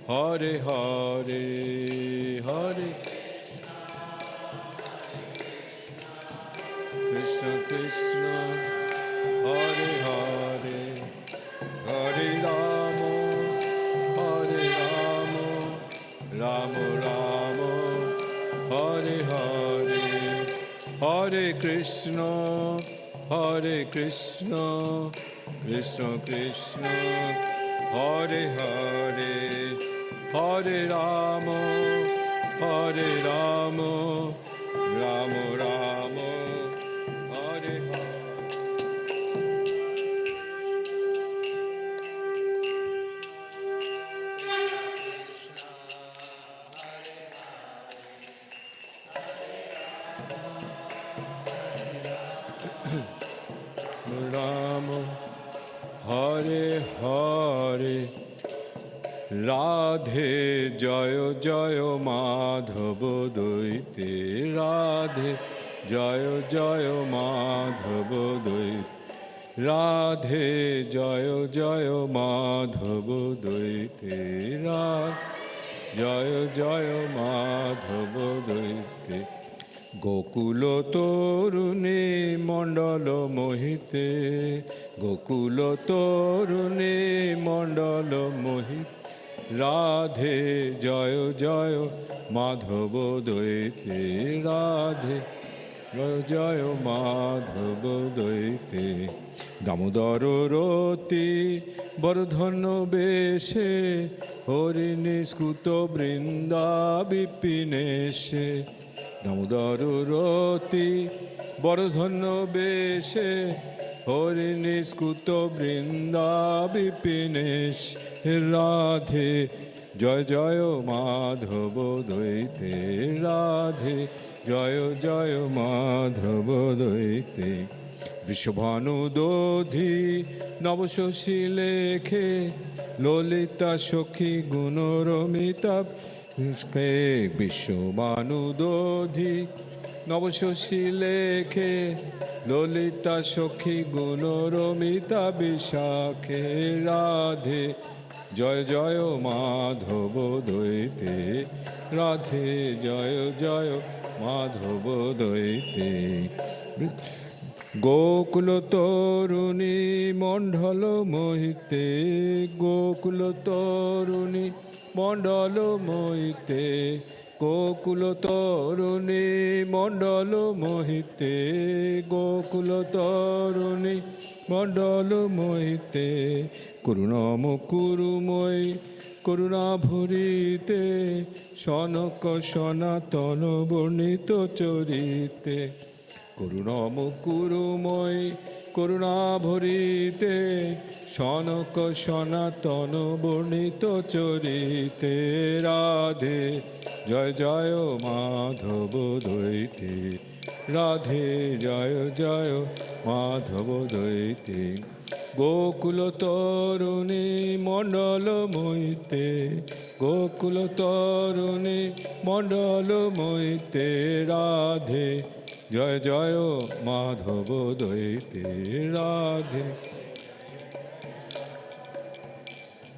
Hare Hare, Hare Krishna Krishna, Hare Hare, Hare Rama, Hare Rama, Rama Rama, Hare Hare, Hare Krishna, Hare Krishna, Krishna Krishna, Hare Hare, Hare Rama, Hare Rama, Rama Rama, Hare Hare. Rama, Hare Hare, Radhe Jaya Jaya Madhava Daite, Radhe Jaya Jaya Madhava Daite, Radhe Jaya Jaya Madhava Daite, Radhe Jaya Jaya Madhava Daite. Gokul তরুণী মণ্ডল মোহিতে, গোকুল তরুণী মণ্ডল মোহিত, রাধে জয় জয় মাধব দৈতে, রাধে জয় জয় মাধব দৈতে। দামোদর রতি বরধন্য বেশে, হরি নিষ্কৃত বৃন্দা বিপিনেশে। দামোদর রতি বরধন্য বেশে, হরি নিষ্কৃত বৃন্দা বিপিনেশ, রাধে জয় জয় মাধব দৈতে, রাধে জয় জয় মাধব দৈতে। বৃষভানু দধি নবশশী লেখে, ললিতা সখী গুণরমিতা বিশ্বভানু দধি নবশশী লেখে, ললিতা সখী গুণরমিতা বিশাখে, রাধে জয় জয় মাধব দৈতে, রাধে জয় জয় মাধব দৈতে। গোকুল তরুণী মণ্ডল মোহিতে, গোকুল তরুণী মণ্ডল মোহিতে, গোকুল তরুণী মণ্ডল মোহিতে, গোকুল তরুণী মণ্ডল মোহিতে। করুণাম কুরুময়ী করুণা ভরিতে, সনক সনাতন বর্ণিত চরিতে। করুণাম কুরুময়ী করুণা ভরিতে, সনক সনাতন বর্ণিত চরিতে, রাধে জয় জয় মাধব দৈতে, রাধে জয় জয় মাধব দৈতে। গোকুল তরুণী মণ্ডল মোহিতে, গোকুল তরুণী মণ্ডল মোহিতে, রাধে জয় জয় মাধব দৈতে, রাধে।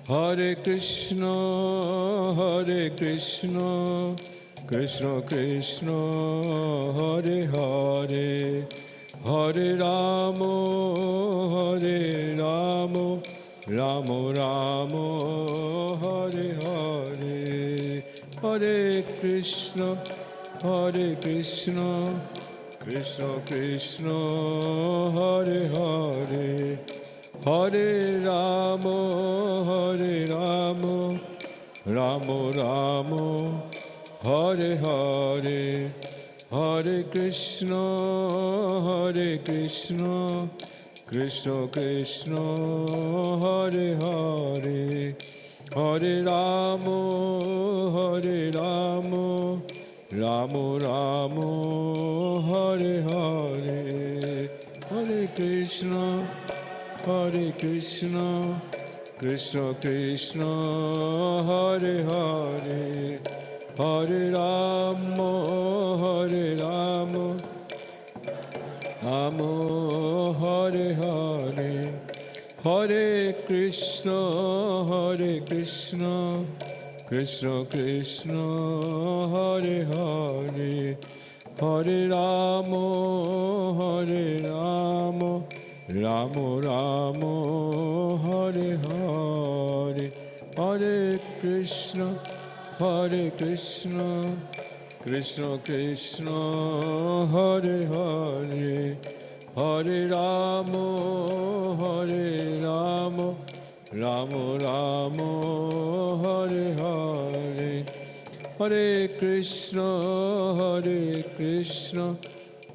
হরে কৃষ্ণ হরে কৃষ্ণ, কৃষ্ণ কৃষ্ণ হরে হরে, হরে রাম হরে রাম, রাম রাম হরে হরে। হরে কৃষ্ণ কৃষ্ণ কৃষ্ণ হরে হরে, হরে রাম রাম রাম হরে হরে। হরে কৃষ্ণ কৃষ্ণ কৃষ্ণ হরে হরে, হরে রাম রাম রাম হরে হরে। হরে কৃষ্ণ কৃষ্ণ কৃষ্ণ হরে হরে, হরে রাম রাম হরে হরে। হরে Krishna Krishna Krishna Krishna Hare Hare Hare Rama Hare Rama Rama Rama Hare Hare Hare Krishna Krishna Krishna Hare Hare Hare Rama Rama Rama Hare Hare Hare Krishna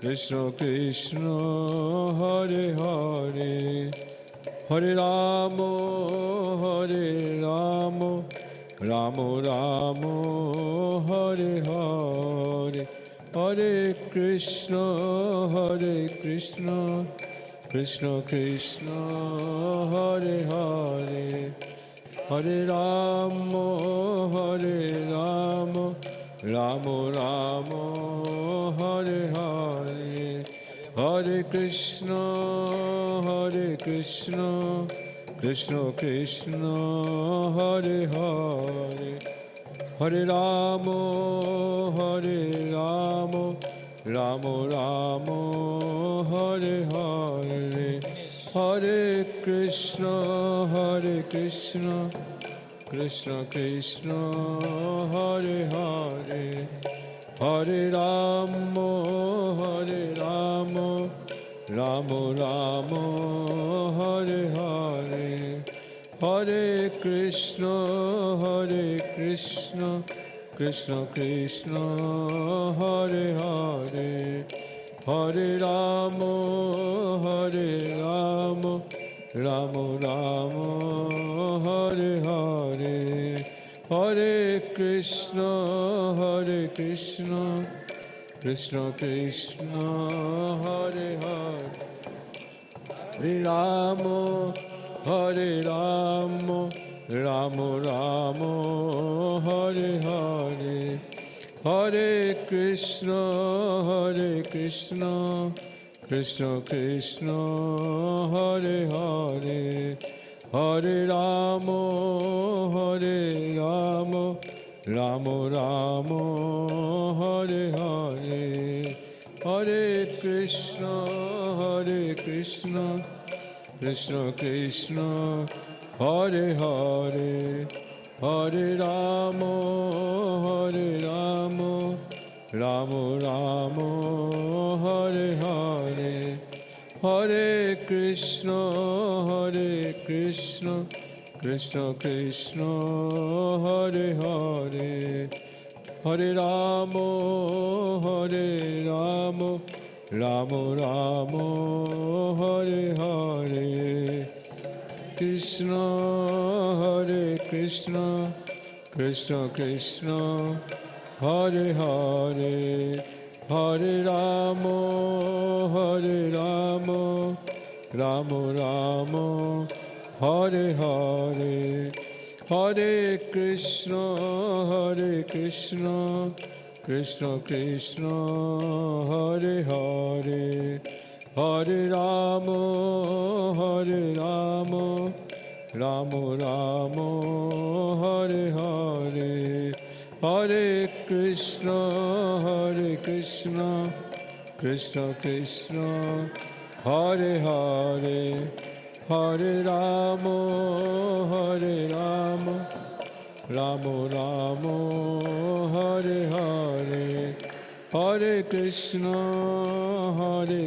Krishna Krishna Hare Hare Hare Rama Rama Rama Hare Hare Hare Krishna Krishna Krishna Hare Hare Hare Rama Rama Rama Hare Hare Hare Krishna Krishna Krishna Hare Hare Hare Rama Rama Rama Hare Hare Hare Krishna Krishna Krishna Hare Hare Hare Rama Rama Rama Hare Hare Hare Krishna Krishna Krishna Hare Hare Hare Rama Rama Rama Hare Hare Hare Krishna Krishna Krishna Hare Hare Hare Rama Rama Rama Hare Hare Hare Krishna Krishna Krishna Hare Hare Hare Rama Rama Rama Hare Hare Hare Krishna Krishna Krishna Hare Hare Hare Rama Rama Rama Hare Hare Hare Krishna Krishna Krishna Hare Hare Hare Rama Rama Rama Hare Hare Krishna Krishna Krishna Hare Hare Hare Rama Rama Rama Hare Hare Hare Krishna Krishna Hare Hare Hare Rama Rama Hare Hare Hare Krishna Krishna Hare Hare Hare Rama Rama Hare Hare Hare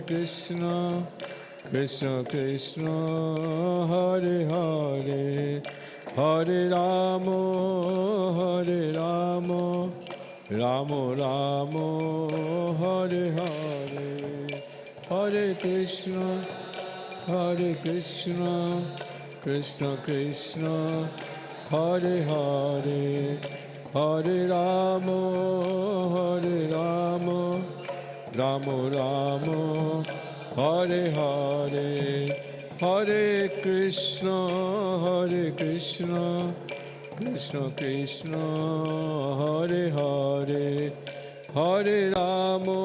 Krishna Krishna Hare Hare Hare Rama Rama Hare Hare Hare Krishna Krishna Hare Hare Hare Rama Rama Hare Hare Hare Krishna Krishna Hare Hare Hare Rama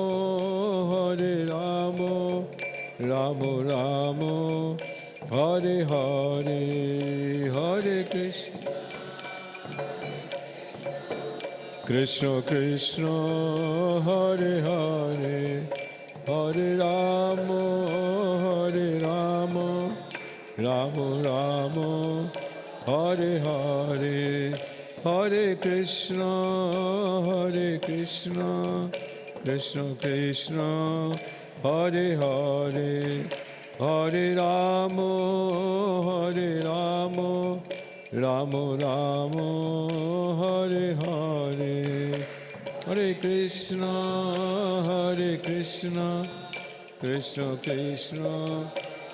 Rama Hare Hare Hare Krishna Krishna Krishna Hare Hare Hare Rama Hare Rama Rama Rama Hare Hare Hare Krishna Krishna Krishna Hare Hare Hare Rama Rama Rama Hare Hare Hare Krishna Krishna Krishna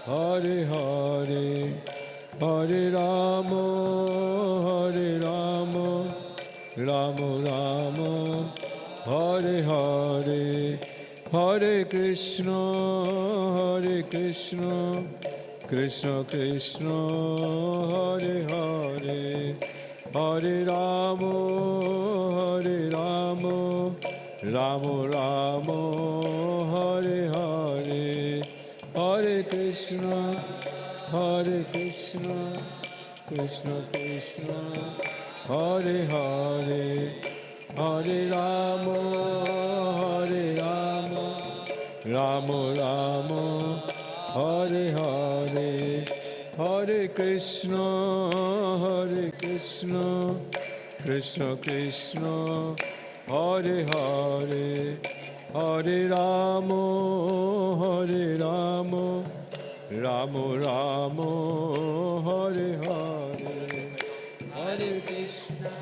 Hare Hare Hare Rama Rama Rama Hare Hare Hare Krishna Krishna Krishna Hare Hare Hare Rama Rama Rama Hare Hare Hare Krishna Krishna Krishna Hare Hare Hare Rama Rama Rama Hare Hare Hare Krishna Krishna Krishna Hare Hare Hare Rama Rama Rama Hare Hare Hare Krishna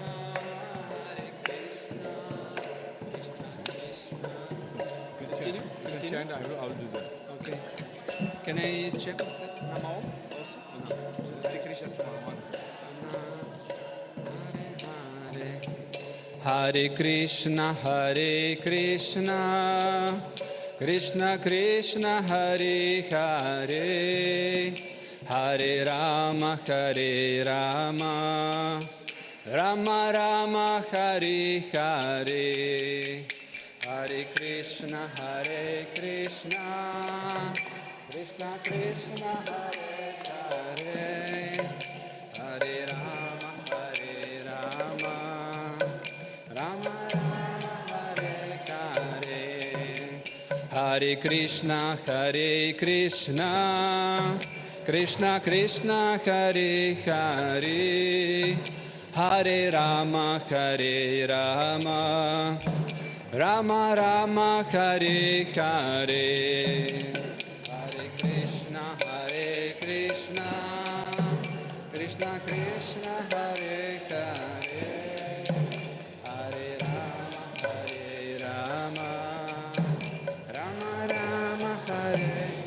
Chant, I will do that. Okay. Can I check Namo also? No. Sri Krishna's one. Hare Krishna, Krishna Krishna, Hare Hare, Hare Rama, Rama Rama, Hare Hare. Hare Krishna, Krishna Krishna, Hare Hare, Hare Rama, Rama Rama, Hare Hare. Hare Krishna, Krishna Krishna, Hare Hare, Hare Rama, Rama Rama, Hare Hare. Hare Krishna, Krishna Krishna, Hare Hare, Hare Rama, Rama Rama, Hare Hare.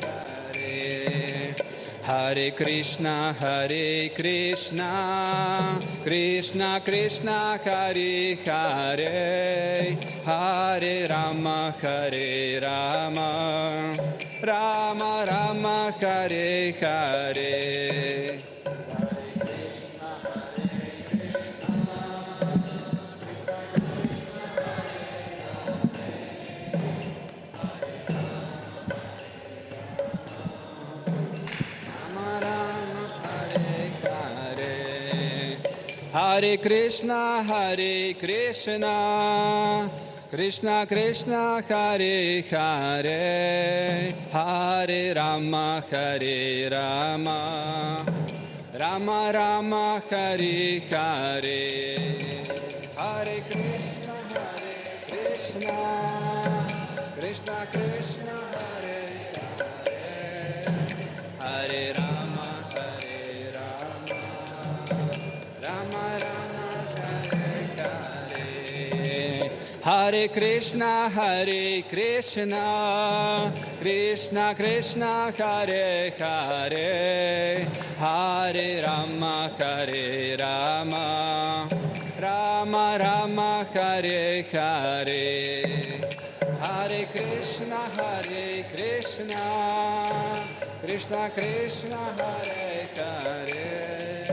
Hare Krishna, Krishna Krishna, Hare Hare, Hare Rama, Rama Rama, Hare Hare. Hare Krishna, Krishna Krishna, Hare Hare, Hare Rama, Rama Rama, Hare Hare. Hare Krishna, Krishna Krishna, Hare Hare, Hare Rama, Rama Rama, Hare Hare. Hare Krishna, Krishna Krishna, Hare Hare, Hare Rama, Rama Rama, Hare Hare. Hare Krishna, Krishna Krishna, Hare Hare,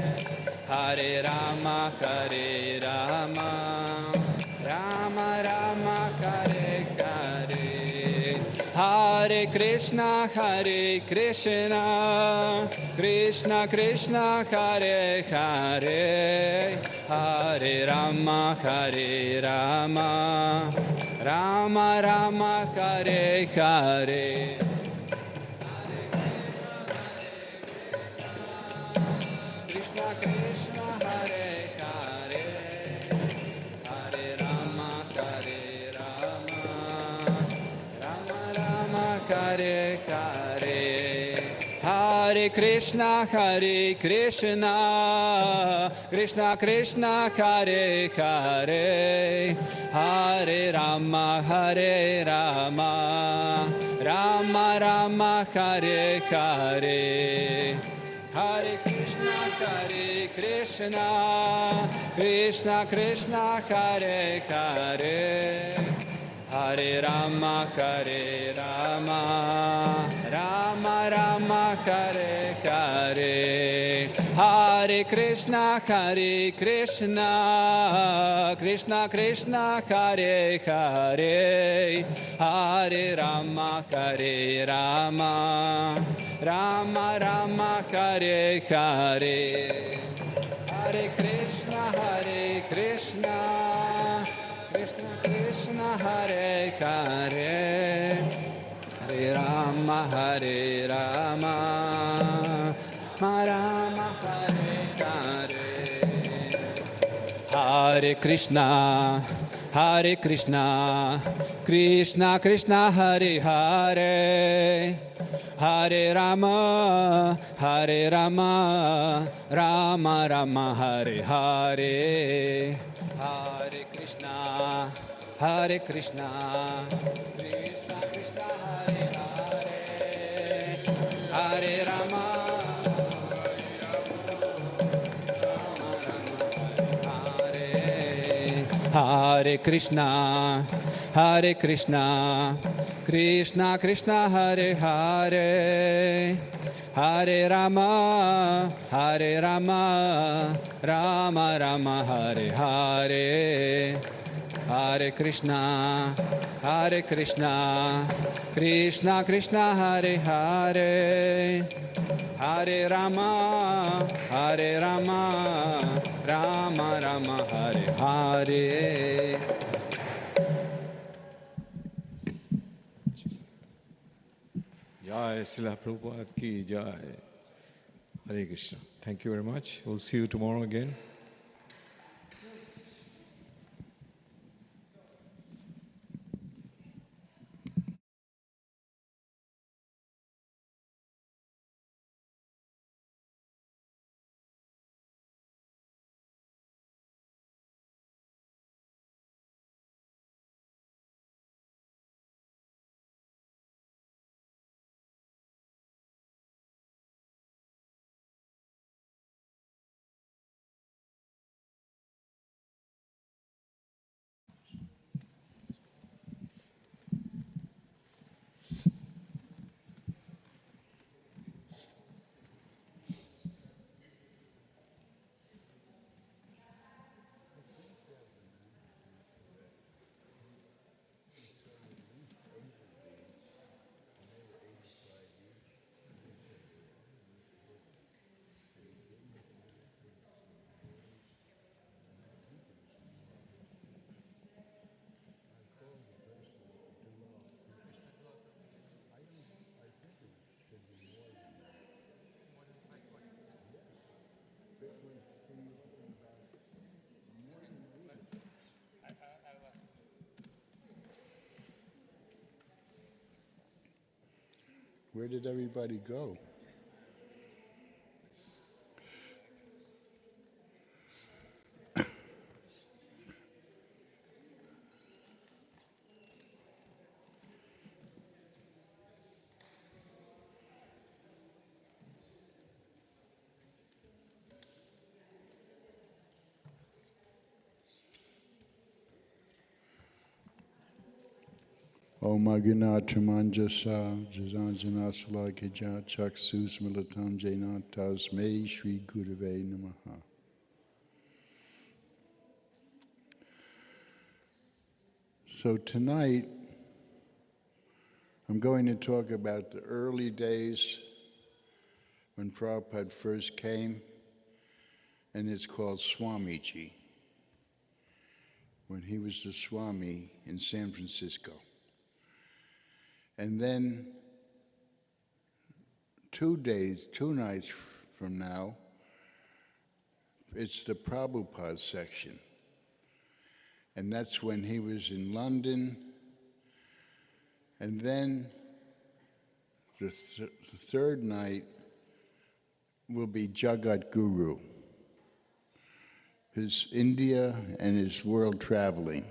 Hare Rama, Rama Rama, Hare Hare. Hare Krishna, Krishna Krishna, Hare Hare, Hare Rama, Rama Rama, Hare Hare. Krishna Krishna, Hare Hare, Hare Rama, Rama Rama, Hare Hare. Hare Krishna, Krishna Krishna, Hare Hare, Hare Rama, Rama Rama, Hare Hare. Hare Krishna, Krishna Krishna, Hare Hare, Hare Rama, Rama Rama, Hare Hare. Hare Krishna, Krishna Krishna, Hare Hare, Hare Rama, Rama Rama, Hare Hare. Hare Krishna, Krishna Krishna, Hare Hare, Hare Rama, Rama Rama, Hare Hare. Hare Krishna, Krishna Krishna, Hare Hare, Hare Rama, Rama Rama, Hare Hare. Hare Krishna, Krishna Krishna, Hare Hare, Hare Rama, Hare Krishna, Krishna Krishna, Hare Hare, Hare Rama, Rama Rama, Hare Hare. Hare Krishna, Krishna Krishna, Hare Hare, Hare Rama, Rama Rama, Hare Hare. Jai Srila Prabhupada ki Jai. Hare Krishna. Thank you very much. We'll see you tomorrow again. Where did everybody go? Om Agnanatramanjasa Jazanjanasala Kija Chaksus Militam Jaina Tasmei Shri Gurave Namaha. So tonight, I'm going to talk about the early days when Prabhupada first came, and it's called Swamiji. when he was the Swami in San Francisco. And then 2 nights from now, it's the Prabhupada section. And that's when he was in London. And then the third night will be Jagat Guru, his India and his world traveling.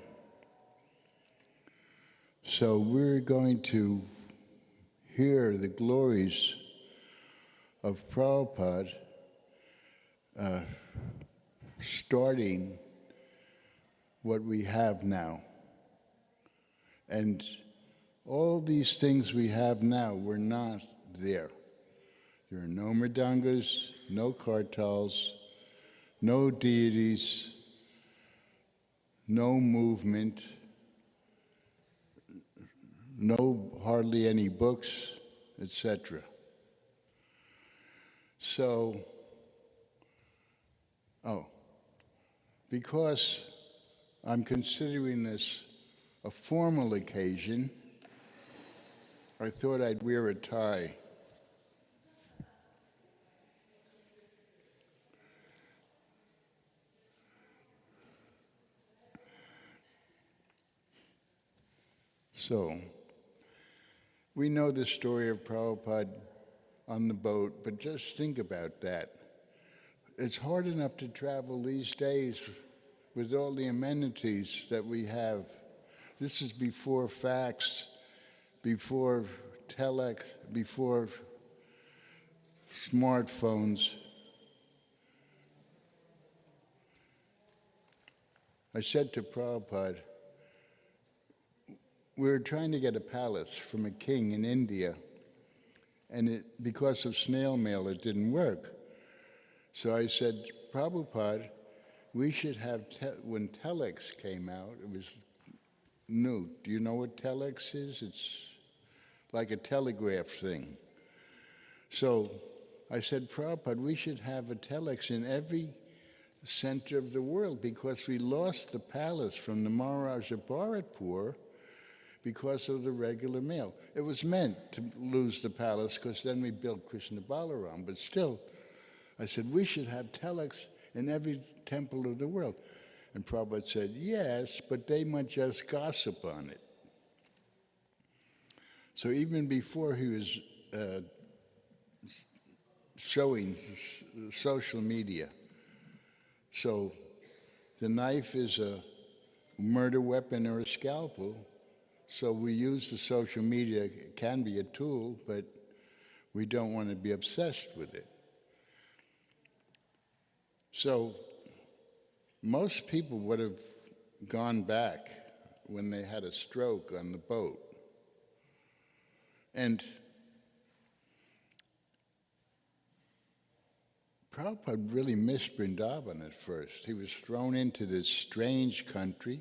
So we're going to hear the glories of Prabhupada starting what we have now. And all these things we have now were not there. There are no mridangas, no kartals, no deities, no movement, no hardly any books, etc. So, because I'm considering this a formal occasion, I thought I'd wear a tie. So, we know the story of Prabhupada on the boat, but just think about that. It's hard enough to travel these days with all the amenities that we have. This is before fax, before telex, before smartphones. I said to Prabhupada, we were trying to get a palace from a king in India, and because of snail mail, it didn't work. So I said, Prabhupada, we should have, when telex came out, it was new. Do you know what telex is? It's like a telegraph thing. So I said, Prabhupada, we should have a telex in every center of the world because we lost the palace from the Maharaja Bharatpur because of the regular mail. It was meant to lose the palace because then we built Krishna Balaram, but still, I said, we should have telex in every temple of the world. And Prabhupada said, yes, but they might just gossip on it. So even before he was showing social media, so the knife is a murder weapon or a scalpel, so we use the social media, it can be a tool, but we don't want to be obsessed with it. So most people would have gone back when they had a stroke on the boat. And Prabhupada really missed Vrindavan at first. He was thrown into this strange country.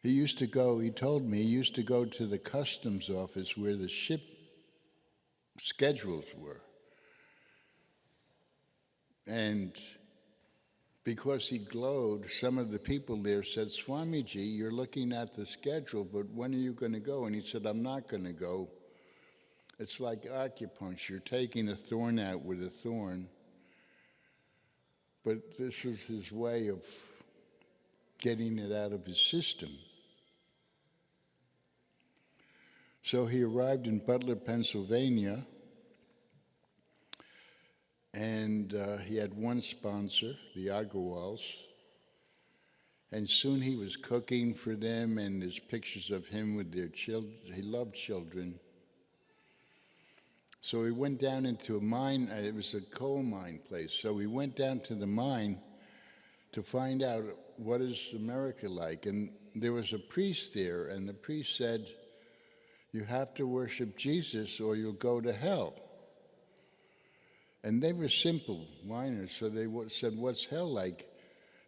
He told me he used to go to the customs office where the ship schedules were. And because he glowed, some of the people there said, Swamiji, you're looking at the schedule, but when are you going to go? And he said, I'm not going to go. It's like acupuncture, taking a thorn out with a thorn. But this was his way of getting it out of his system. So he arrived in Butler, Pennsylvania, and he had one sponsor, the Agarwals, and soon he was cooking for them, and there's pictures of him with their children. He loved children. So he went down into a mine. It was a coal mine place. So we went down to the mine to find out what is America like. And there was a priest there, and the priest said, you have to worship Jesus or you'll go to hell. And they were simple miners, so they said, what's hell like?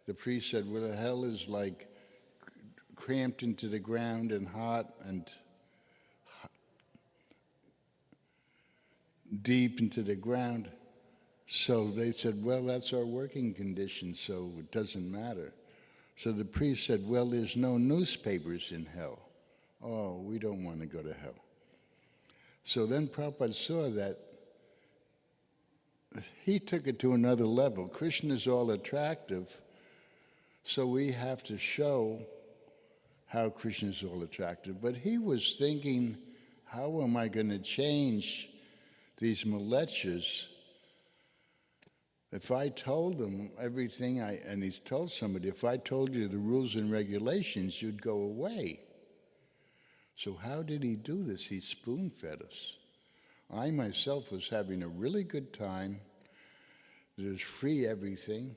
The priest said, well, hell is like cramped into the ground and hot and deep into the ground. So they said, well, that's our working condition, so it doesn't matter. So the priest said, well, there's no newspapers in hell. Oh, we don't want to go to hell. So then Prabhupada saw that. He took it to another level. Krishna is all attractive, so we have to show how Krishna is all attractive. But he was thinking, how am I going to change these malechas? If I told them everything, and he's told somebody, if I told you the rules and regulations, you'd go away. So how did he do this? He spoon-fed us. I myself was having a really good time. There's free everything.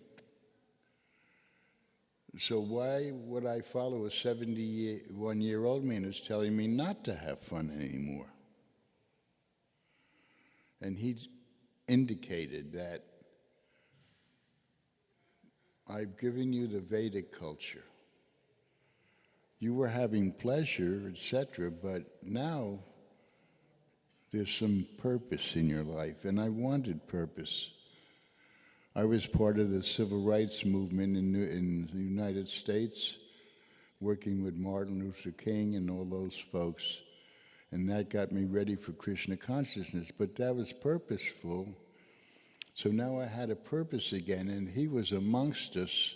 So why would I follow a 71-year-old man who's telling me not to have fun anymore? And he indicated that I've given you the Vedic culture. You were having pleasure, etc., but now there's some purpose in your life, and I wanted purpose. I was part of the civil rights movement in the United States, working with Martin Luther King and all those folks, and that got me ready for Krishna consciousness, but that was purposeful. So now I had a purpose again, and he was amongst us.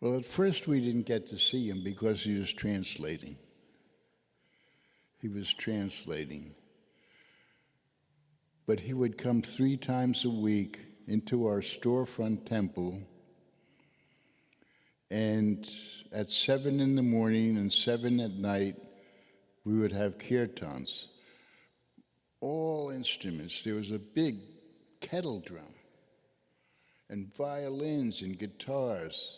Well, at first we didn't get to see him because he was translating. He was translating. But he would come 3 times a week into our storefront temple, and at 7 in the morning and 7 at night, we would have kirtans. All instruments. There was a big kettle drum, and violins and guitars.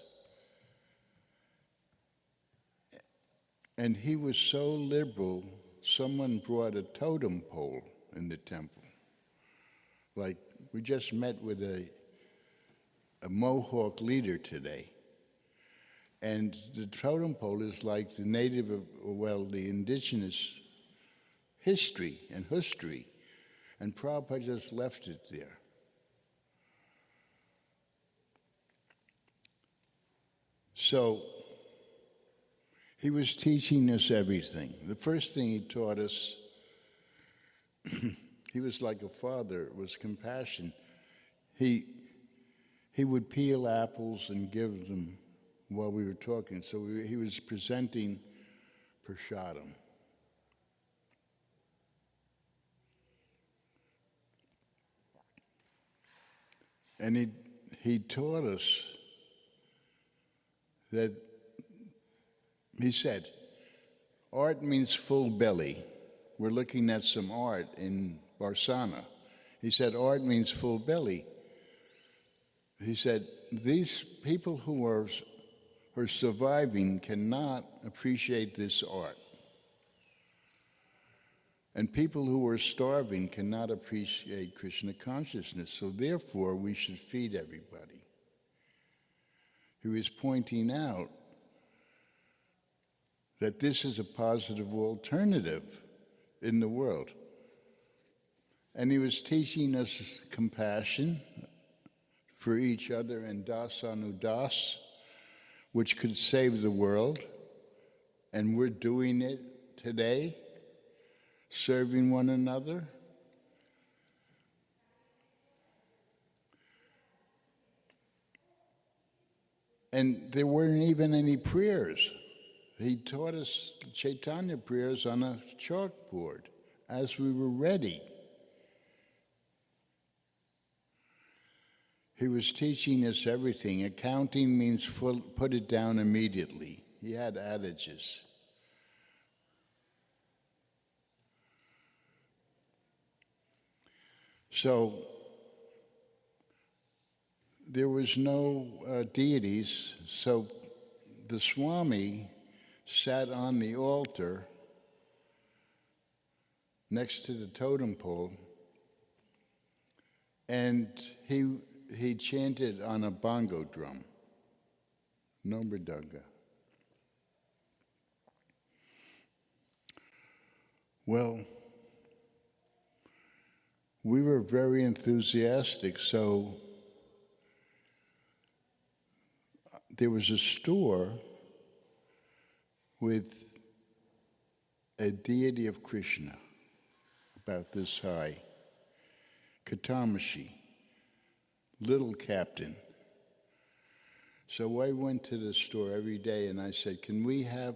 And he was so liberal, someone brought a totem pole in the temple. Like, we just met with a Mohawk leader today. And the totem pole is like the the indigenous history and history. And Prabhupada just left it there. So, he was teaching us everything. The first thing he taught us, he was like a father, it was compassion. He would peel apples and give them while we were talking. So he was presenting prasadam. And he taught us that, he said, art means full belly. We're looking at some art in Barsana. He said, art means full belly. He said, these people who are surviving cannot appreciate this art. And people who are starving cannot appreciate Krishna consciousness. So therefore, we should feed everybody. He was pointing out that this is a positive alternative in the world. And he was teaching us compassion for each other and das anudas, which could save the world. And we're doing it today, serving one another. And there weren't even any prayers. He taught us Chaitanya prayers on a chalkboard as we were ready. He was teaching us everything. Accounting means put it down immediately. He had adages. So there was no deities, so the Swami sat on the altar next to the totem pole, and he chanted on a bongo drum, no mridanga. Well, we were very enthusiastic, so there was a store with a deity of Krishna, about this high, Katamashi, little captain. So I went to the store every day and I said, can we have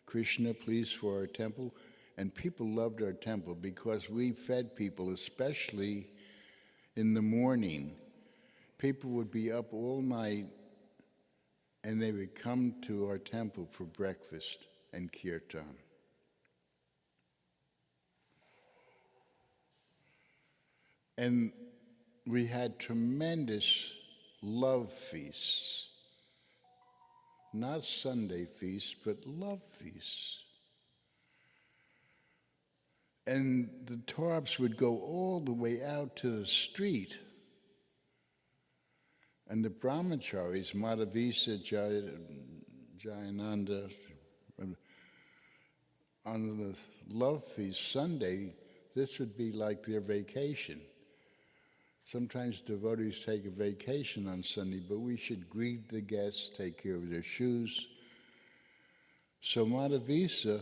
Krishna, please, for our temple? And people loved our temple because we fed people, especially in the morning. People would be up all night and they would come to our temple for breakfast and kirtan. And we had tremendous love feasts. Not Sunday feasts, but love feasts. And the tarps would go all the way out to the street. And the brahmacharis, Madhavisa, Jayananda, on the love feast Sunday, this would be like their vacation. Sometimes devotees take a vacation on Sunday, but we should greet the guests, take care of their shoes. So Madhavisa,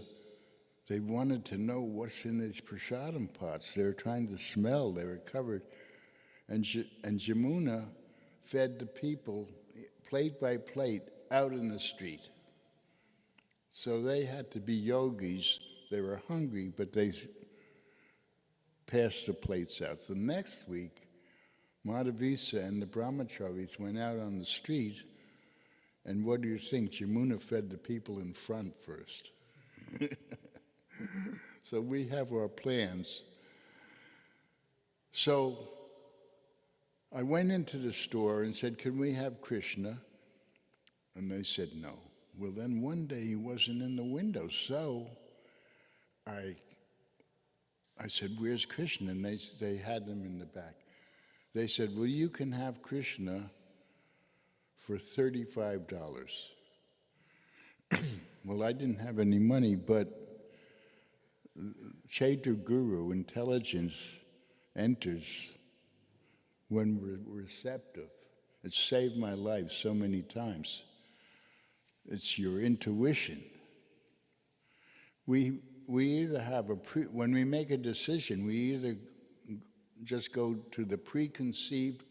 they wanted to know what's in these prasadam pots. They were trying to smell, they were covered. And Jamuna fed the people plate by plate out in the street. So they had to be yogis. They were hungry, but they passed the plates out. The next week, Madhavisa and the brahmacharis went out on the street, and what do you think? Jamuna fed the people in front first. So we have our plans. So I went into the store and said, can we have Krishna? And they said no. Well, then one day he wasn't in the window, so I said, where's Krishna? And they had him in the back. They said, well, you can have Krishna for $35. Well, I didn't have any money, but Chaitra Guru, intelligence, enters when we're receptive. It saved my life so many times. It's your intuition. We either have when we make a decision, we either just go to the preconceived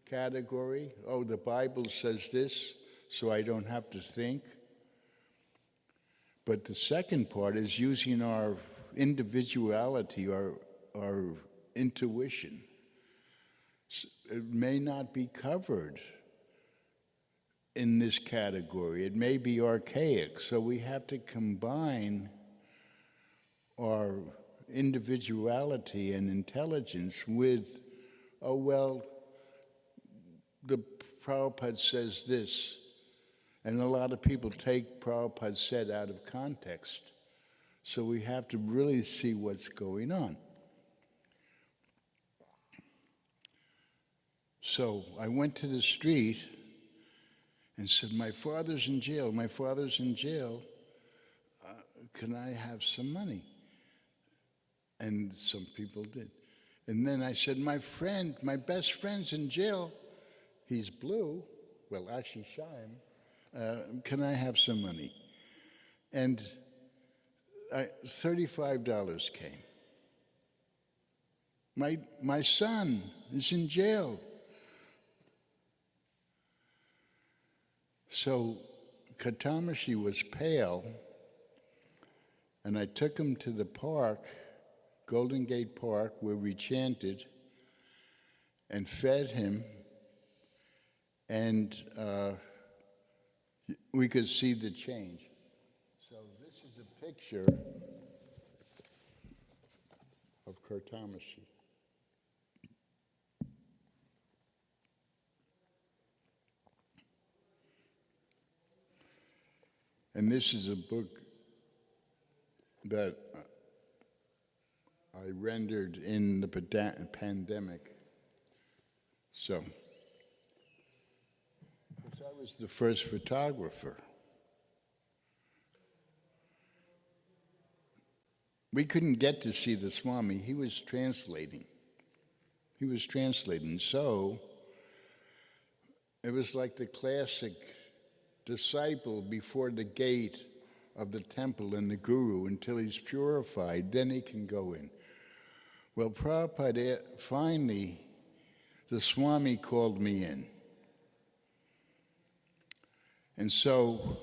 category. Oh, the Bible says this, so I don't have to think. But the second part is using our individuality, our intuition. It may not be covered in this category. It may be archaic, so we have to combine our individuality and intelligence with, oh, well, the Prabhupada says this, and a lot of people take Prabhupada said out of context. So we have to really see what's going on. So I went to the street and said, my father's in jail, my father's in jail. Can I have some money? And some people did. And then I said, my best friend's in jail. He's blue. Well, actually, Shyam. Can I have some money? And $35 came. My son is in jail. So Katamashi was pale, and I took him to the park, Golden Gate Park, where we chanted, and fed him, and we could see the change. So this is a picture of Katamashi. And this is a book that I rendered in the pandemic. So, because I was the first photographer. We couldn't get to see the Swami. He was translating. he was translating. So it was like the classic disciple before the gate of the temple and the guru until he's purified, then he can go in. Well, Prabhupada, finally, the Swami called me in. And so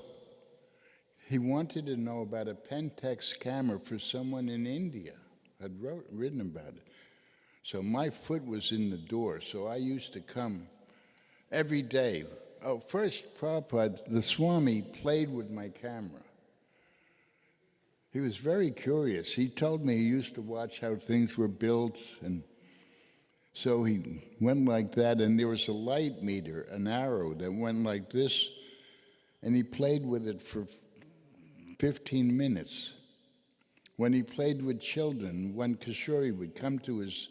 he wanted to know about a Pentax camera for someone in India. I'd written about it. So my foot was in the door, so I used to come every day. Oh, first, Prabhupada, the Swami played with my camera. He was very curious. He told me he used to watch how things were built, and so he went like that, and there was a light meter, an arrow that went like this, and he played with it for 15 minutes. When he played with children, when Kishori would come to his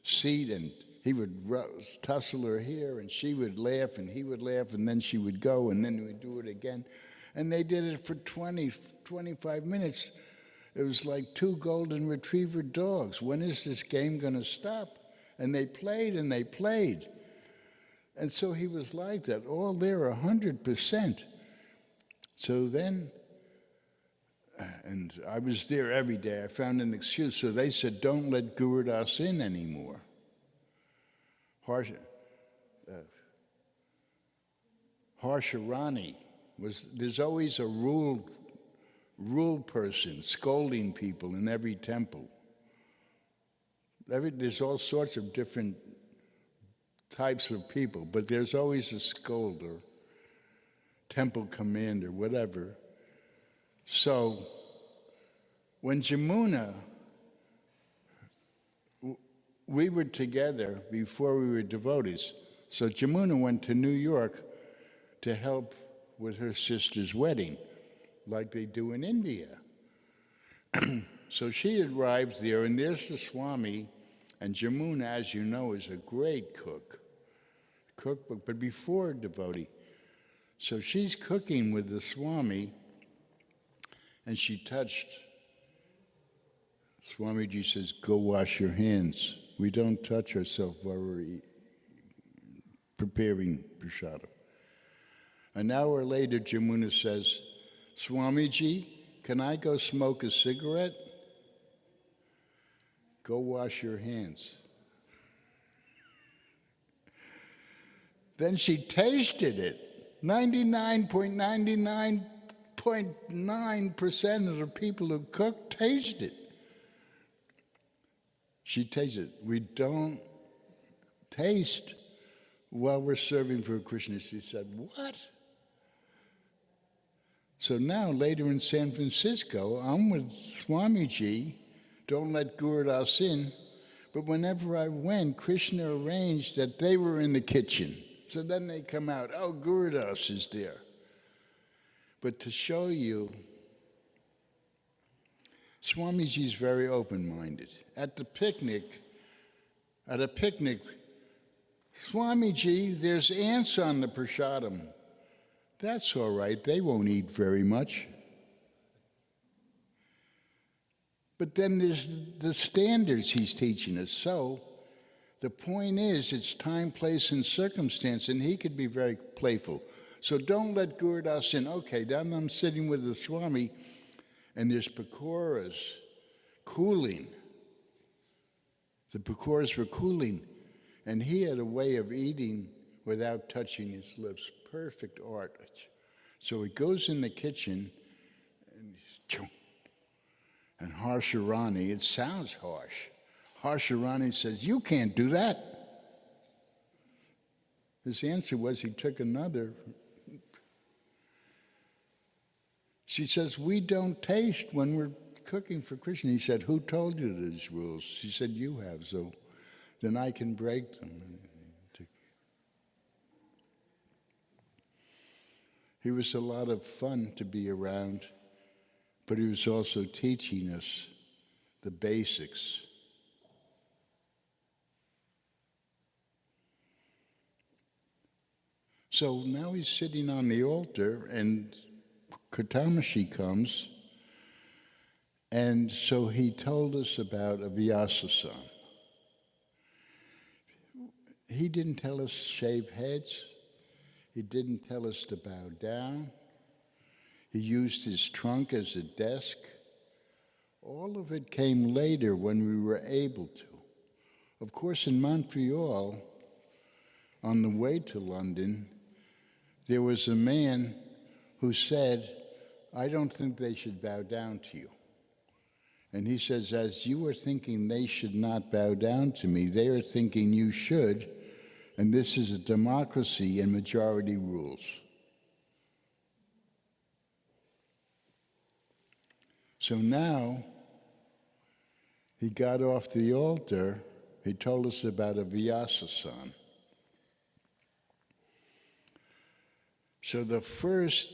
seat and he would tussle her here, and she would laugh, and he would laugh, and then she would go, and then he would do it again. And they did it for 20, 25 minutes. It was like two golden retriever dogs. When is this game going to stop? And they played, and they played. And so he was like that, all there 100%. So then, and I was there every day. I found an excuse. So they said, don't let Gurudas in anymore. Harsharani there's always a ruled person scolding people in every temple. There's all sorts of different types of people, but there's always a scold or temple commander, whatever. So when Jamuna, we were together before we were devotees. So Jamuna went to New York to help with her sister's wedding, like they do in India. So she arrives there, and there's the Swami, and Jamuna, as you know, is a great cookbook, but before devotee. So she's cooking with the Swami, and she touched. Swamiji says, go wash your hands. We don't touch ourselves while we're preparing prasadam. An hour later, Jamuna says, Swamiji, can I go smoke a cigarette? Go wash your hands. Then she tasted it. 99.99.9% of the people who cook taste it. She tasted it. We don't taste while we're serving for Krishna. She said, what? So now, later in San Francisco, I'm with Swamiji, don't let Gurudas in, but whenever I went, Krishna arranged that they were in the kitchen. So then they come out, oh, Gurudas is there. But to show you, Swamiji is very open-minded. At a picnic, Swamiji, there's ants on the prasadam. That's all right, they won't eat very much. But then there's the standards he's teaching us. So the point is, it's time, place, and circumstance, and he could be very playful. So don't let Gurudas in. Okay, then I'm sitting with the Swami, and there's pakoras cooling. The pakoras were cooling, and he had a way of eating without touching his lips. Perfect art. So he goes in the kitchen, and he's choo. And Harsharani, it sounds harsh. Harsharani says, you can't do that. His answer was he took another. She says, we don't taste when we're cooking for Krishna. He said, who told you these rules? She said, you have, so then I can break them. He was a lot of fun to be around, but he was also teaching us the basics. So now he's sitting on the altar, and Katamashi comes, and so he told us about a Vyasa-san. he didn't tell us shave heads. He didn't tell us to bow down. He used his trunk as a desk. All of it came later when we were able to. Of course, in Montreal, on the way to London, there was a man who said, I don't think they should bow down to you. And he says, as you are thinking they should not bow down to me, they are thinking you should, and this is a democracy and majority rules. So now, he got off the altar, he told us about a Vyasa-san. So the first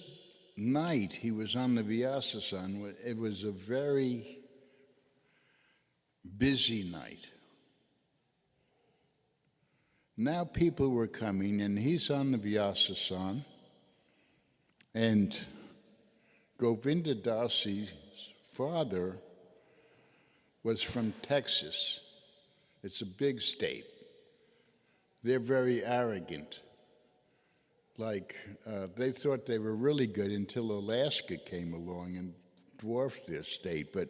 night he was on the Vyasa-san, it was a very busy night. Now people were coming, and he's on the Vyasa-san, and Govinda Dasi's father was from Texas. It's a big state. They're very arrogant. Like, they thought they were really good until Alaska came along and dwarfed their state, but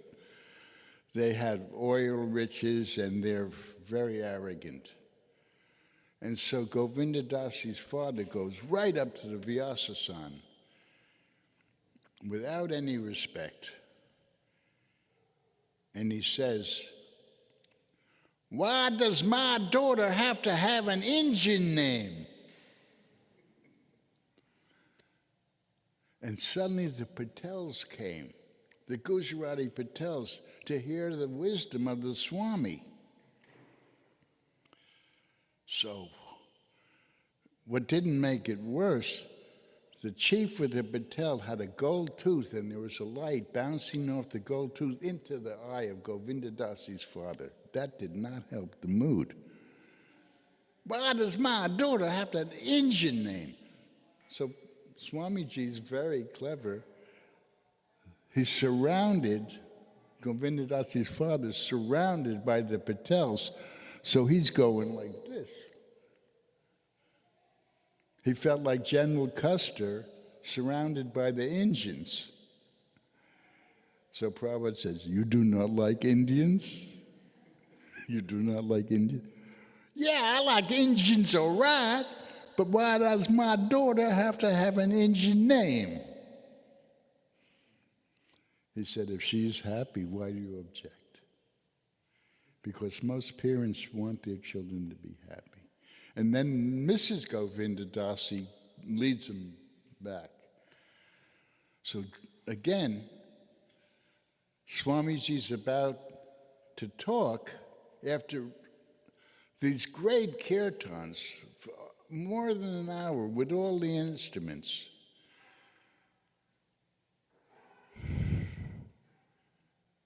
they had oil riches and they're very arrogant. And so Govinda Dasi's father goes right up to the Vyasa-san without any respect. And he says, why does my daughter have to have an Indian name? And suddenly the Patels came, the Gujarati Patels, to hear the wisdom of the Swami. So, what didn't make it worse, the chief of the Patel had a gold tooth, and there was a light bouncing off the gold tooth into the eye of Govinda Dasi's father. That did not help the mood. Why does my daughter have an Indian name? So Swamiji is very clever. He's surrounded, Govinda Dasi's father, surrounded by the Patels, so he's going like this. He felt like General Custer surrounded by the Indians. So Prabhupada says, you do not like Indians? You do not like Indians? Yeah, I like Indians, all right, but why does my daughter have to have an Indian name? He said, if she's happy, why do you object? Because most parents want their children to be happy. And then Mrs. Govinda Dasi leads them back. So again, Swamiji's about to talk after these great kirtans for more than an hour with all the instruments.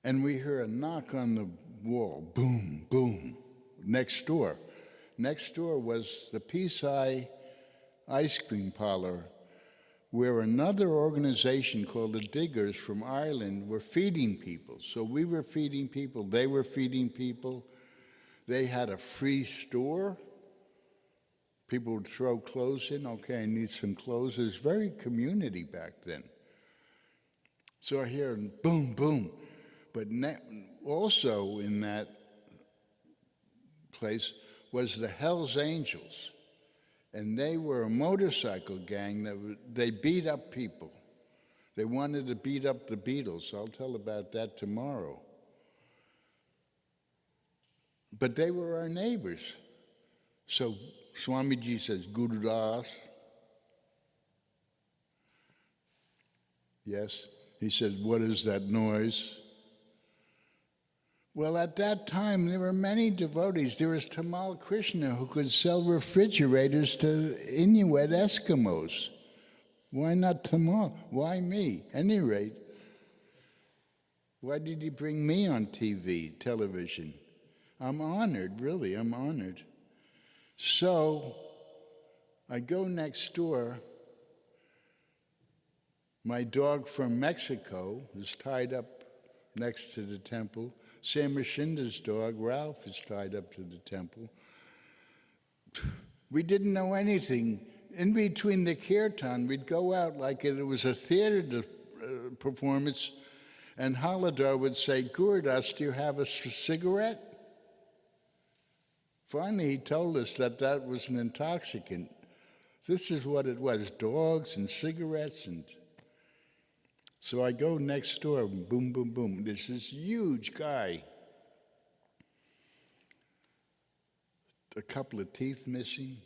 And we hear a knock on the wall, boom, boom, next door. Next door was the Peace Eye ice cream parlor, where another organization called the Diggers from Ireland were feeding people. So we were feeding people, they were feeding people. They had a free store. People would throw clothes in. Okay, I need some clothes. It was very community back then. So I hear boom, boom. But also in that place was the Hells Angels. And they were a motorcycle gang they beat up people. They wanted to beat up the Beatles. I'll tell about that tomorrow. But they were our neighbors. So Swamiji says, Gurudas. Yes. He says, what is that noise? Well, at that time, there were many devotees. There was Tamal Krishna who could sell refrigerators to Inuit Eskimos. Why not Tamal? Why me? At any rate, why did he bring me on television? I'm honored, really, I'm honored. So I go next door. My dog from Mexico is tied up next to the temple. Sam Mashinda's dog, Ralph, is tied up to the temple. We didn't know anything. In between the kirtan, we'd go out like it was a theater performance, and Haladar would say, "Gurudas, do you have a cigarette?" Finally, he told us that that was an intoxicant. This is what it was, dogs and cigarettes. And so I go next door, boom, boom, boom. There's this huge guy, a couple of teeth missing.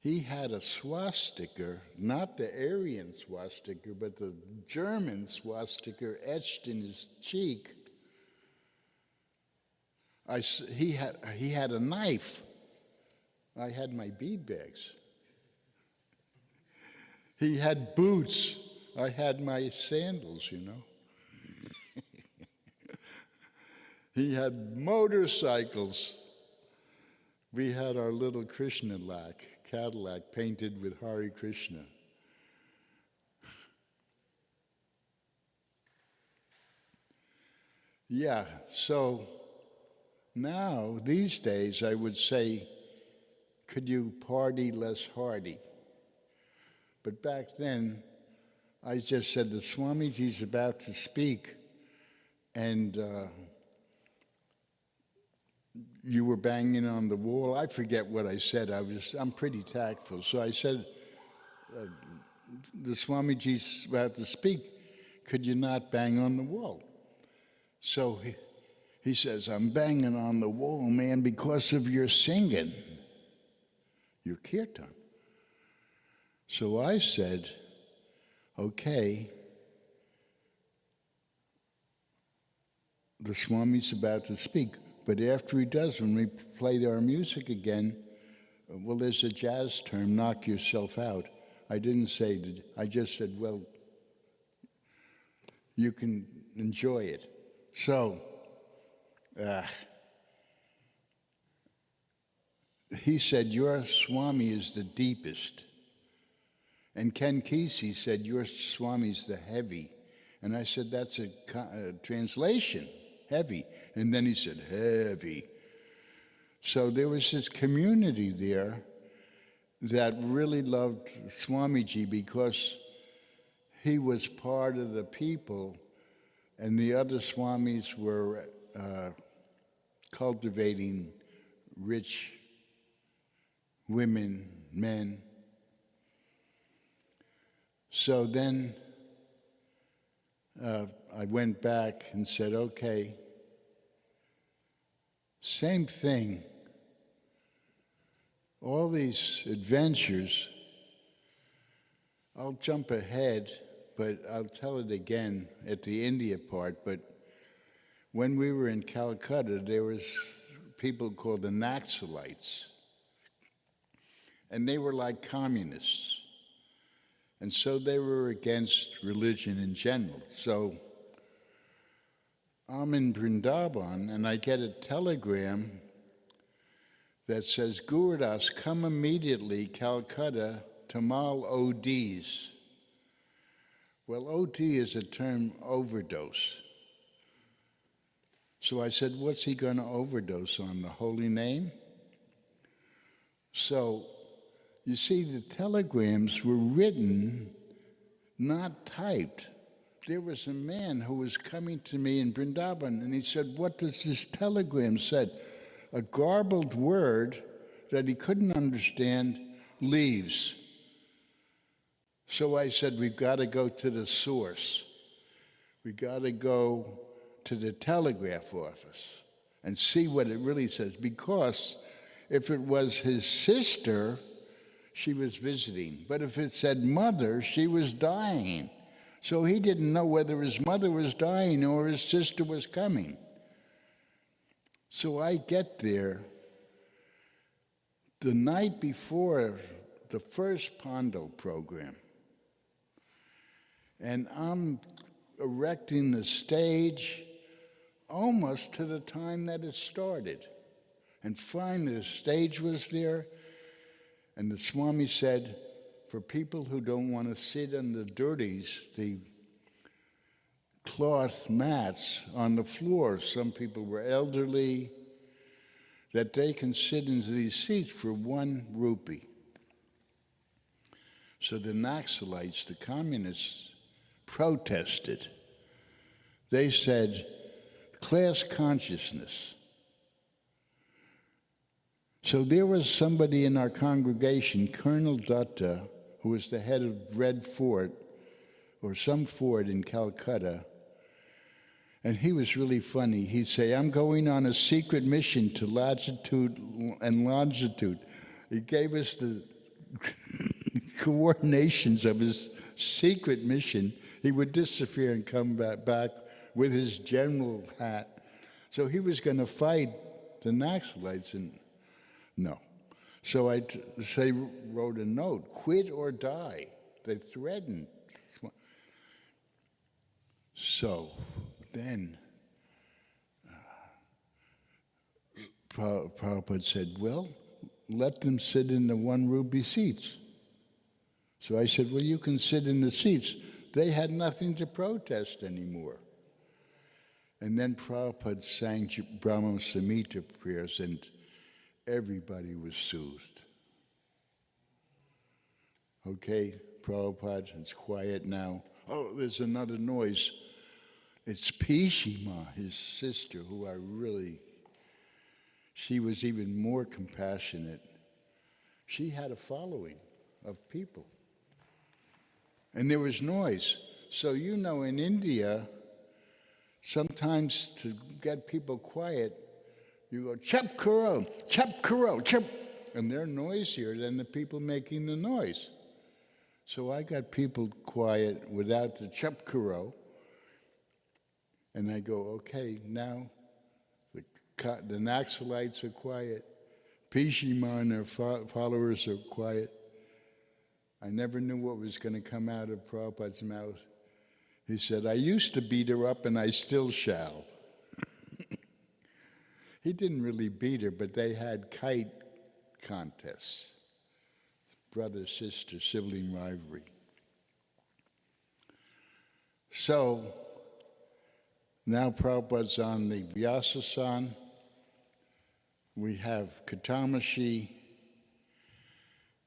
He had a swastika, not the Aryan swastika, but the German swastika etched in his cheek. He had a knife. I had my bead bags. He had boots. I had my sandals, you know. He had motorcycles. We had our little Krishna Cadillac painted with Hare Krishna. Yeah, so now, these days, I would say, could you party less hardy? But back then, I just said, the Swamiji's about to speak, and you were banging on the wall. I forget what I said. I'm pretty tactful. So I said, the Swamiji's about to speak. Could you not bang on the wall? So he says, I'm banging on the wall, man, because of your singing, your kirtan. So I said, okay, the Swami's about to speak. But after he does, when we play our music again, well, there's a jazz term, knock yourself out. I didn't say that. I just said, well, you can enjoy it. So, he said, your Swami is the deepest. And Ken Kesey said, your Swami's the heavy. And I said, that's a translation, heavy. And then he said, heavy. So there was this community there that really loved Swamiji because he was part of the people, and the other Swamis were cultivating rich women, men. So then I went back and said, okay, same thing. All these adventures, I'll jump ahead, but I'll tell it again at the India part. But when we were in Calcutta, there was people called the Naxalites. And they were like communists. And so they were against religion in general. So I'm in Vrindavan, and I get a telegram that says, Gurudas, come immediately, Calcutta, Tamal ODs. Well, OD is a term overdose. So I said, what's he going to overdose on, the holy name? So, you see, the telegrams were written, not typed. There was a man who was coming to me in Vrindavan, and he said, what does this telegram say? A garbled word that he couldn't understand, leaves. So I said, we've got to go to the source. We've got to go to the telegraph office and see what it really says. Because if it was his sister, she was visiting. But if it said mother, she was dying. So he didn't know whether his mother was dying or his sister was coming. So I get there the night before the first Pondo program. And I'm erecting the stage almost to the time that it started. And finally the stage was there, and the Swami said, for people who don't want to sit on the dirties, the cloth mats on the floor. Some people were elderly, that they can sit in these seats for 1 rupee. So the Naxalites, the communists, protested. They said, class consciousness. So there was somebody in our congregation, Colonel Dutta, who was the head of Red Fort, or some fort in Calcutta, and he was really funny. He'd say, I'm going on a secret mission to latitude and longitude. He gave us the coordinations of his secret mission. He would disappear and come back with his general hat. So he was going to fight the Naxalites, and no. So I wrote a note, quit or die. They threatened. So then Prabhupada said, well, let them sit in the 1 rupee seats. So I said, well, you can sit in the seats. They had nothing to protest anymore. And then Prabhupada sang Brahma Samhita prayers, and everybody was soothed. Okay, Prabhupada, it's quiet now. Oh, there's another noise. It's Pishima, his sister, who she was even more compassionate. She had a following of people. And there was noise. So in India, sometimes to get people quiet, you go, chap karo, chap, and they're noisier than the people making the noise. So I got people quiet without the chap karo, and I go, okay, now the Naxalites are quiet, Pishima and their followers are quiet. I never knew what was going to come out of Prabhupada's mouth. He said, I used to beat her up and I still shall. He didn't really beat her, but they had kite contests. Brother, sister, sibling rivalry. So, now Prabhupada's on the Vyasasan. We have Katamashi,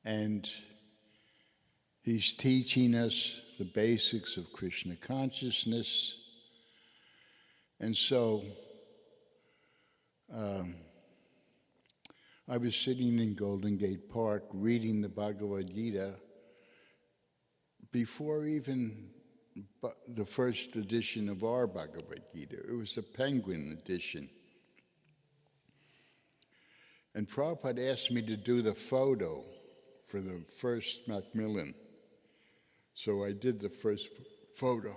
and he's teaching us the basics of Krishna consciousness. And so, I was sitting in Golden Gate Park reading the Bhagavad Gita before even the first edition of our Bhagavad Gita. It was a Penguin edition. And Prabhupada asked me to do the photo for the first Macmillan. So I did the first photo.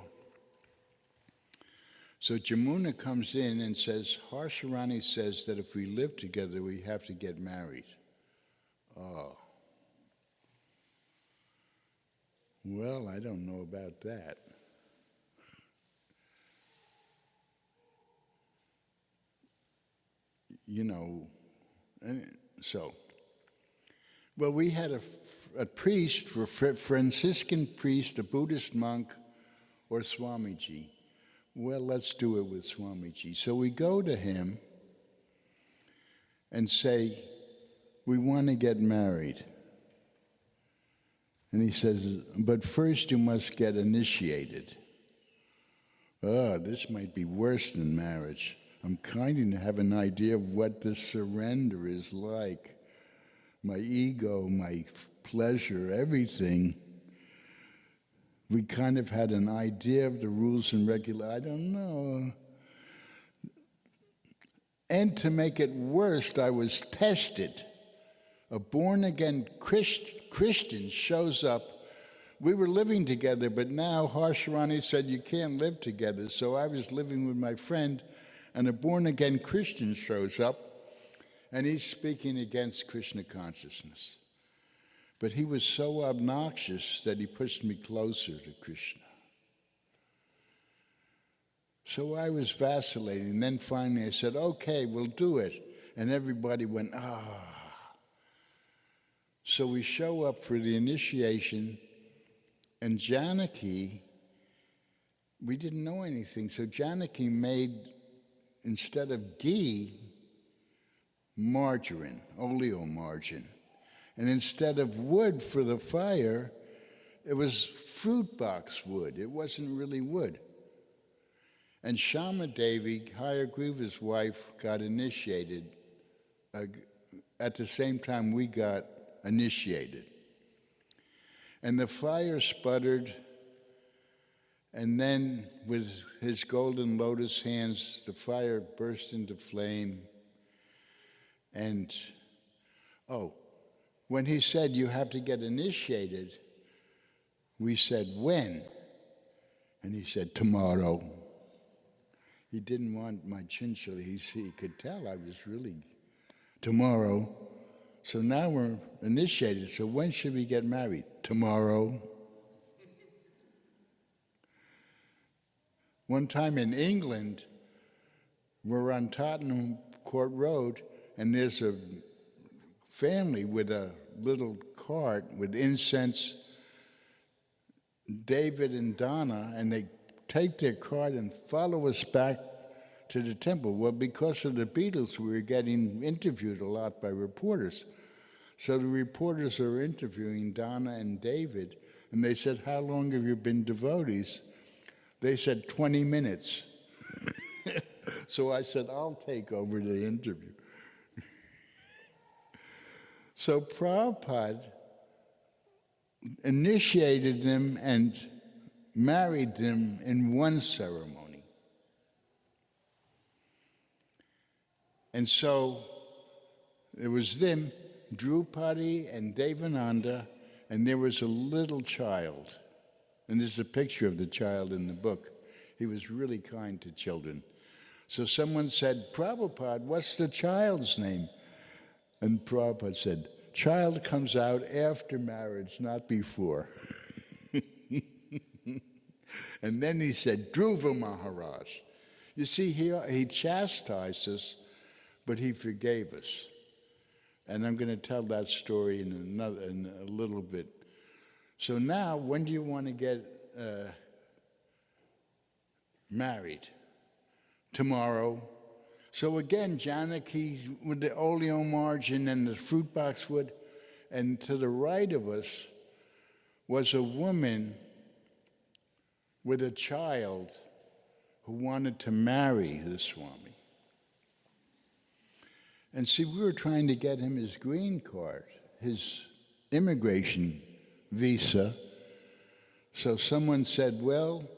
So Jamuna comes in and says, Harsharani says that if we live together, we have to get married. Oh. Well, I don't know about that. Well, we had a priest, a Franciscan priest, a Buddhist monk, or Swamiji. Well, let's do it with Swamiji. So we go to him and say, we want to get married. And he says, but first you must get initiated. Oh, this might be worse than marriage. I'm kind of have an idea of what this surrender is like. My ego, my pleasure, everything. We kind of had an idea of the rules and regulations. I don't know. And to make it worse, I was tested. A born-again Christian shows up. We were living together, but now Harsharani said you can't live together. So I was living with my friend, and a born-again Christian shows up, and he's speaking against Krishna consciousness. But he was so obnoxious that he pushed me closer to Krishna. So I was vacillating. And then finally I said, okay, we'll do it. And everybody went, ah. So we show up for the initiation, and Janaki, we didn't know anything. So Janaki made, instead of ghee, margarine, oleomargarine. And instead of wood for the fire, it was fruit box wood. It wasn't really wood. And Shama Devi, Hayagriva's wife, got initiated at the same time we got initiated. And the fire sputtered, and then with his golden lotus hands, the fire burst into flame. And, when he said, you have to get initiated, we said, when? And he said, tomorrow. He didn't want my chinchilla. He could tell I was really, tomorrow. So now we're initiated. So when should we get married? Tomorrow. One time in England, we're on Tottenham Court Road, and there's a family with a little cart with incense, David and Donna, and they take their cart and follow us back to the temple. Well, because of the Beatles, we were getting interviewed a lot by reporters. So the reporters are interviewing Donna and David, and they said, how long have you been devotees? They said 20 minutes. So I said, I'll take over the interview. So Prabhupada initiated them and married them in one ceremony. And so it was them, Drupadi and Devananda, and there was a little child. And there's a picture of the child in the book. He was really kind to children. So someone said, Prabhupada, what's the child's name? And Prabhupada said, child comes out after marriage, not before. And then he said, Dhruva Maharaj. You see, he chastised us, but he forgave us. And I'm going to tell that story in a little bit. So now, when do you want to get married? Tomorrow. So again, Janaki with the oleomargarine and the fruit box wood, and to the right of us was a woman with a child who wanted to marry the Swami. And see, we were trying to get him his green card, his immigration visa. So someone said, well,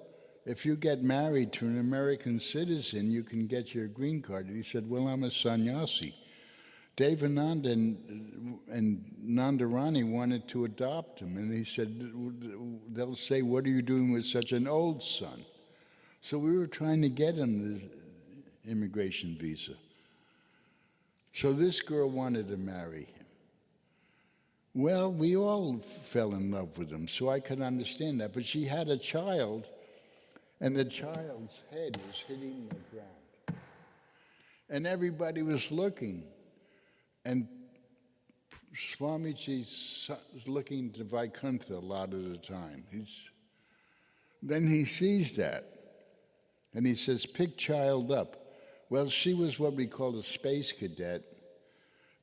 if you get married to an American citizen, you can get your green card. And he said, well, I'm a sannyasi. Devananda and Nandarani wanted to adopt him. And he said, they'll say, what are you doing with such an old son? So we were trying to get him the immigration visa. So this girl wanted to marry him. Well, we all fell in love with him, so I could understand that. But she had a child, and the child's head was hitting the ground. And everybody was looking. And Swamiji's looking to Vaikuntha a lot of the time. Then he sees that, and he says, pick child up. Well, she was what we call a space cadet,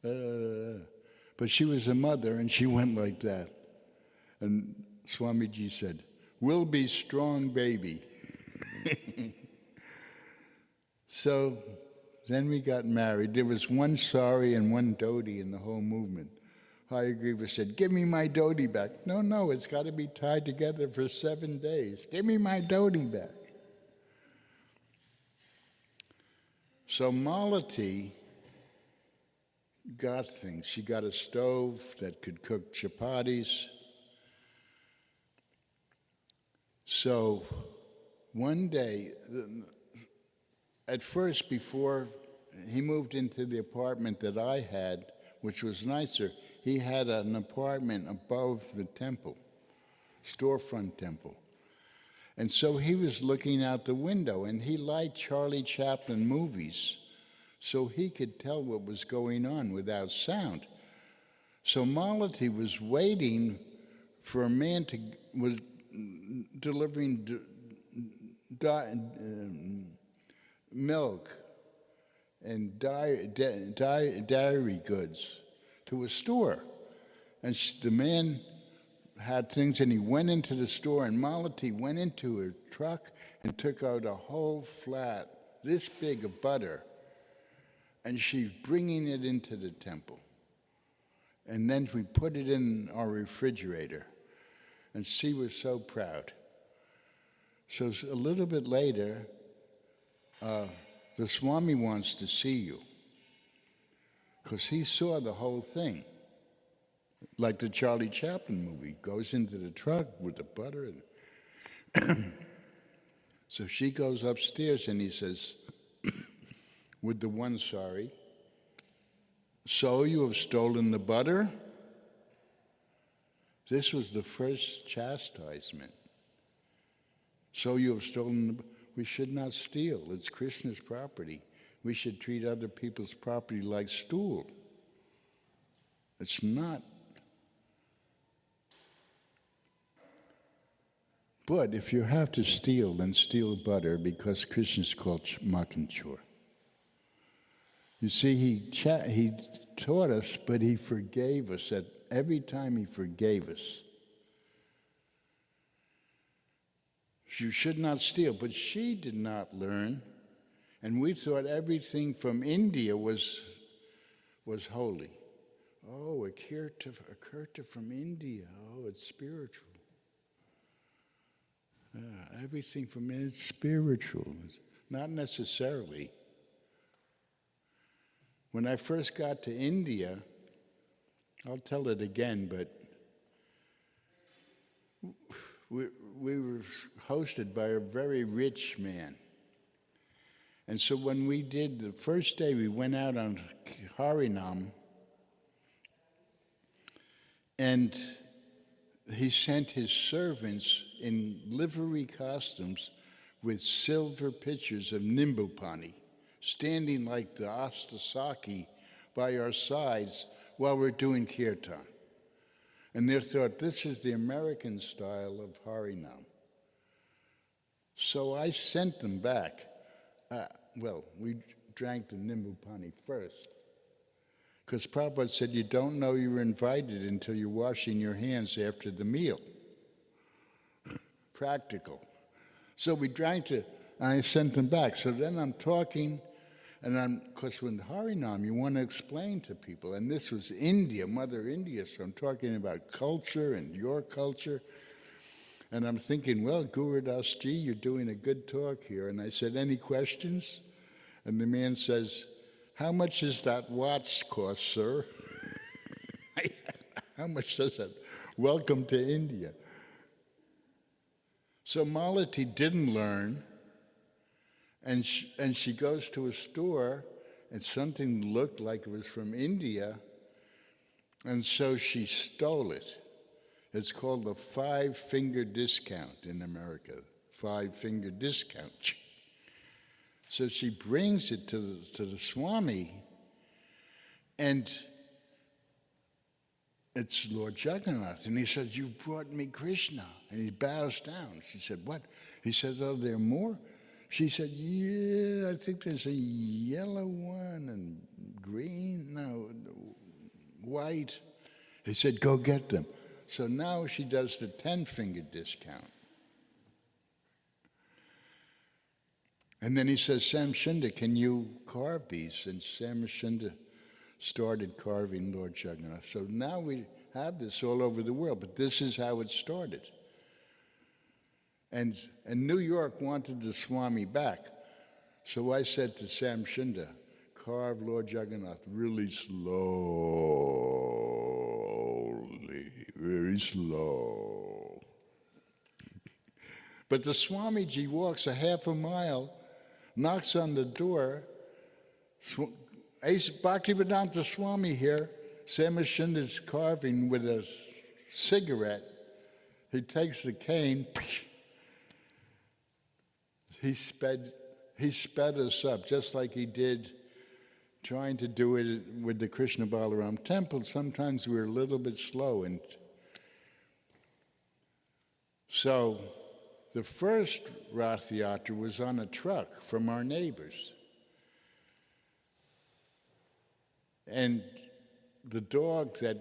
but she was a mother, and she went like that. And Swamiji said, we'll be strong baby. So then we got married. There was one sari and one dhoti in the whole movement. Hayagriva said, give me my dhoti back. No, it's got to be tied together for 7 days. Give me my dhoti back. So Malati got things. She got a stove that could cook chapatis. So one day, at first, before he moved into the apartment that I had, which was nicer, he had an apartment above the temple, storefront temple. And so he was looking out the window, and he liked Charlie Chaplin movies, so he could tell what was going on without sound. So Malati was waiting for a man was delivering milk and dairy goods to a store. And the man had things, and he went into the store, and Malati went into a truck and took out a whole flat, this big of butter, and she's bringing it into the temple. And then we put it in our refrigerator, and she was so proud. So a little bit later, the Swami wants to see you, because he saw the whole thing. Like the Charlie Chaplin movie, goes into the truck with the butter. And so she goes upstairs, and he says, with the one sorry, so you have stolen the butter? This was the first chastisement. So you have stolen the butter. We should not steal. It's Krishna's property. We should treat other people's property like stool. It's not. But if you have to steal, then steal butter, because Krishna's called Makanchur. You see, he taught us, but he forgave us. At every time he forgave us. You should not steal, but she did not learn, and we thought everything from India was holy. Oh, a kirta from India. Oh, it's spiritual. Everything from it is spiritual. Not necessarily. When I first got to India, I'll tell it again, but we were hosted by a very rich man. And so when we did, the first day we went out on Harinam, and he sent his servants in livery costumes with silver pitchers of Nimbupani, standing like the Astasaki by our sides while we're doing kirtan. And they thought, this is the American style of Harinam. So I sent them back. We drank the Nimbupani first. Because Prabhupada said, you don't know you're invited until you're washing your hands after the meal. Practical. So we drank it, and I sent them back. So then I'm talking, and because with Harinam, you want to explain to people, and this was India, Mother India, so I'm talking about culture and your culture. And I'm thinking, well, Gurudas Ji, you're doing a good talk here. And I said, any questions? And the man says, how much does that watch cost, sir? How much does that? Welcome to India. So Malati didn't learn, and she goes to a store, and something looked like it was from India, and so she stole it. It's called the 5-finger discount in America, 5-finger discount. So she brings it to the Swami, and it's Lord Jagannath. And he says, you brought me Krishna. And he bows down. She said, what? He says, are there more? She said, yeah, I think there's a yellow one and green, no, white. He said, go get them. So now she does the 10-finger discount. And then he says, Sam Shinda, can you carve these? And Sam Shinda started carving Lord Jagannath. So now we have this all over the world, but this is how it started. And New York wanted the Swami back. So I said to Sam Shinda, carve Lord Jagannath really slowly, very slow. But the Swamiji walks a half a mile, knocks on the door. Bhaktivedanta Swami here. Sam Shinda's carving with a cigarette. He takes the cane. He sped us up, just like he did trying to do it with the Krishna Balaram temple. Sometimes we were a little bit slow. And so the first Rath Yatra was on a truck from our neighbors. And the dog that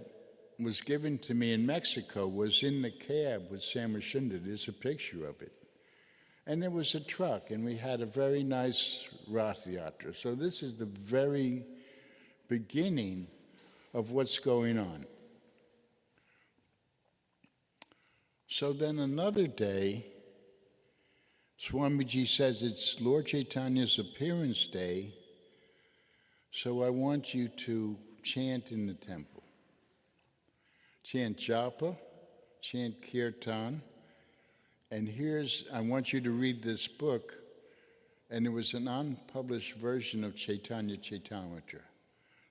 was given to me in Mexico was in the cab with Samashunda. There's a picture of it. And there was a truck, and we had a very nice Rath Yatra. So this is the very beginning of what's going on. So then another day, Swamiji says it's Lord Chaitanya's appearance day, so I want you to chant in the temple. Chant japa, chant kirtan, and I want you to read this book, and it was an unpublished version of Chaitanya Chaitamrita.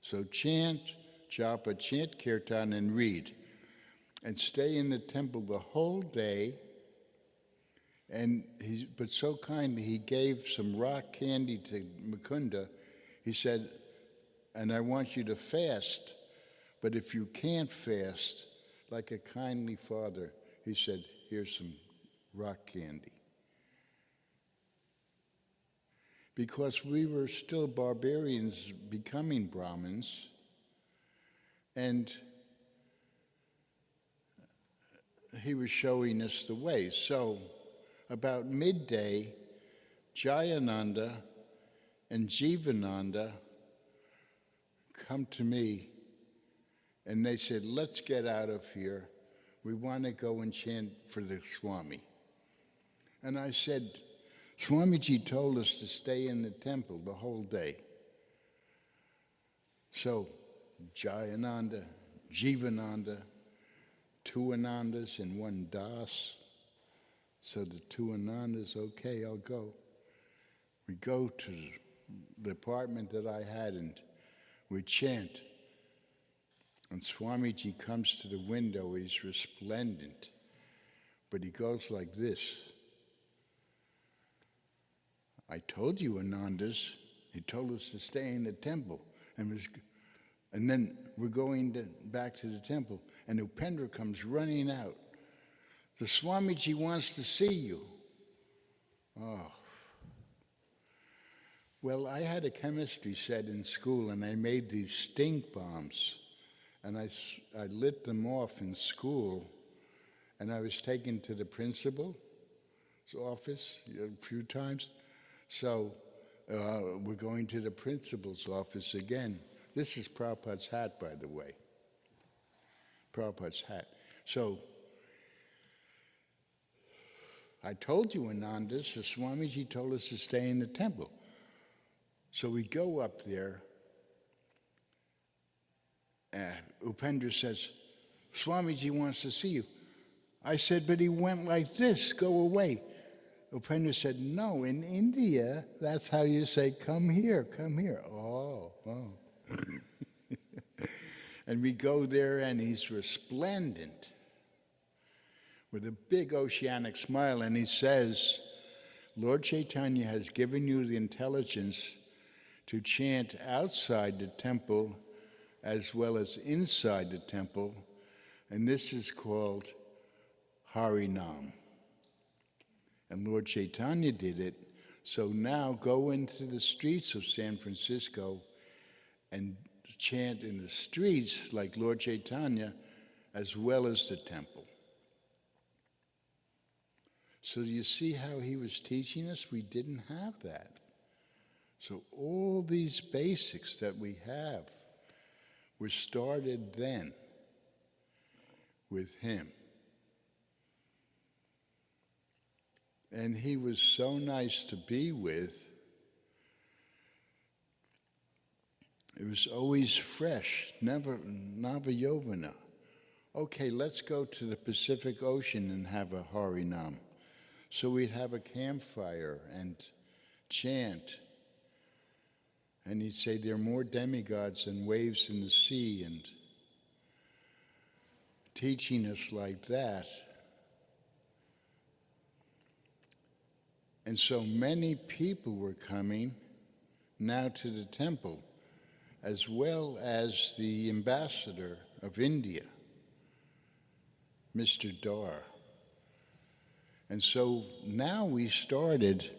So chant japa, chant kirtan, and read. And stay in the temple the whole day. And but so kindly, he gave some rock candy to Mukunda. He said, and I want you to fast, but if you can't fast, like a kindly father, he said, here's some rock candy. Because we were still barbarians becoming Brahmins, and he was showing us the way. So about midday, Jayananda and Jivananda come to me, and they said, let's get out of here. We want to go and chant for the Swami. And I said, Swamiji told us to stay in the temple the whole day. So Jayananda, Jivananda, two Anandas and one Das. So the two Anandas, okay, I'll go. We go to the apartment that I had, and we chant. And Swamiji comes to the window. He's resplendent, but he goes like this. I told you, Anandas. He told us to stay in the temple. And then we're going back to the temple, and Upendra comes running out. The Swamiji wants to see you. Oh. Well, I had a chemistry set in school, and I made these stink bombs. And I lit them off in school, and I was taken to the principal's office a few times. So we're going to the principal's office again. This is Prabhupada's hat, by the way. Prabhupada's hat. So I told you, Anandas, the Swamiji told us to stay in the temple. So we go up there. Upendra says, Swamiji wants to see you. I said, but he went like this, go away. Upendra said, no, in India, that's how you say, come here, come here. Oh. And we go there, and he's resplendent with a big oceanic smile, and he says, Lord Chaitanya has given you the intelligence to chant outside the temple as well as inside the temple, and this is called Harinam. And Lord Chaitanya did it, so now go into the streets of San Francisco and chant in the streets like Lord Chaitanya as well as the temple. So do you see how he was teaching us? We didn't have that. So all these basics that we have were started then with him. And he was so nice to be with. It was always fresh, never Navayovana. Okay, let's go to the Pacific Ocean and have a Harinam. So we'd have a campfire and chant. And he'd say, there are more demigods than waves in the sea, and teaching us like that. And so many people were coming now to the temple, as well as the ambassador of India, Mr. Dar. And so now we started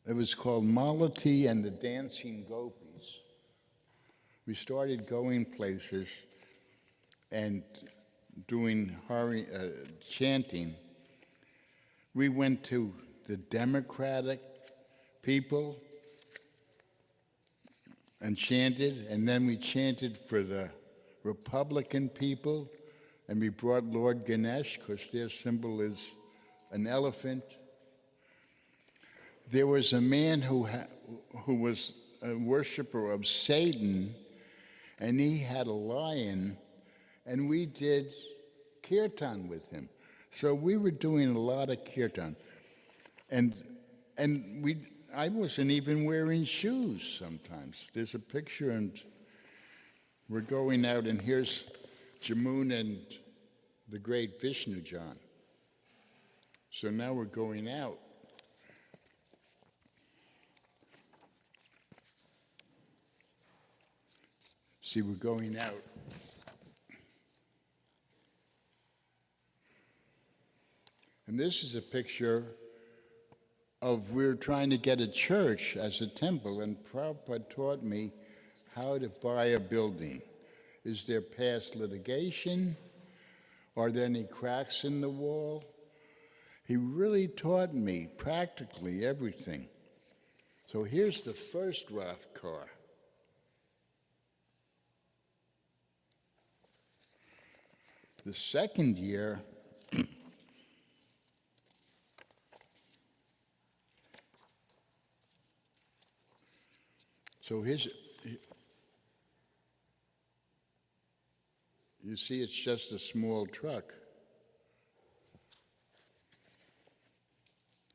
It was called Malati and the Dancing Gopis. We started going places and doing chanting. We went to the Democratic people and chanted, and then we chanted for the Republican people, and we brought Lord Ganesh, because their symbol is an elephant. There was a man who was a worshiper of Satan, and he had a lion, and we did kirtan with him. So we were doing a lot of kirtan. And I wasn't even wearing shoes sometimes. There's a picture, and we're going out, and here's Jamun and the great Vishnu John. So now we're going out. See, we're going out. And this is a picture of we're trying to get a church as a temple, and Prabhupada taught me how to buy a building. Is there past litigation? Are there any cracks in the wall? He really taught me practically everything. So here's the first Roth car. The second year, so here's, you see it's just a small truck.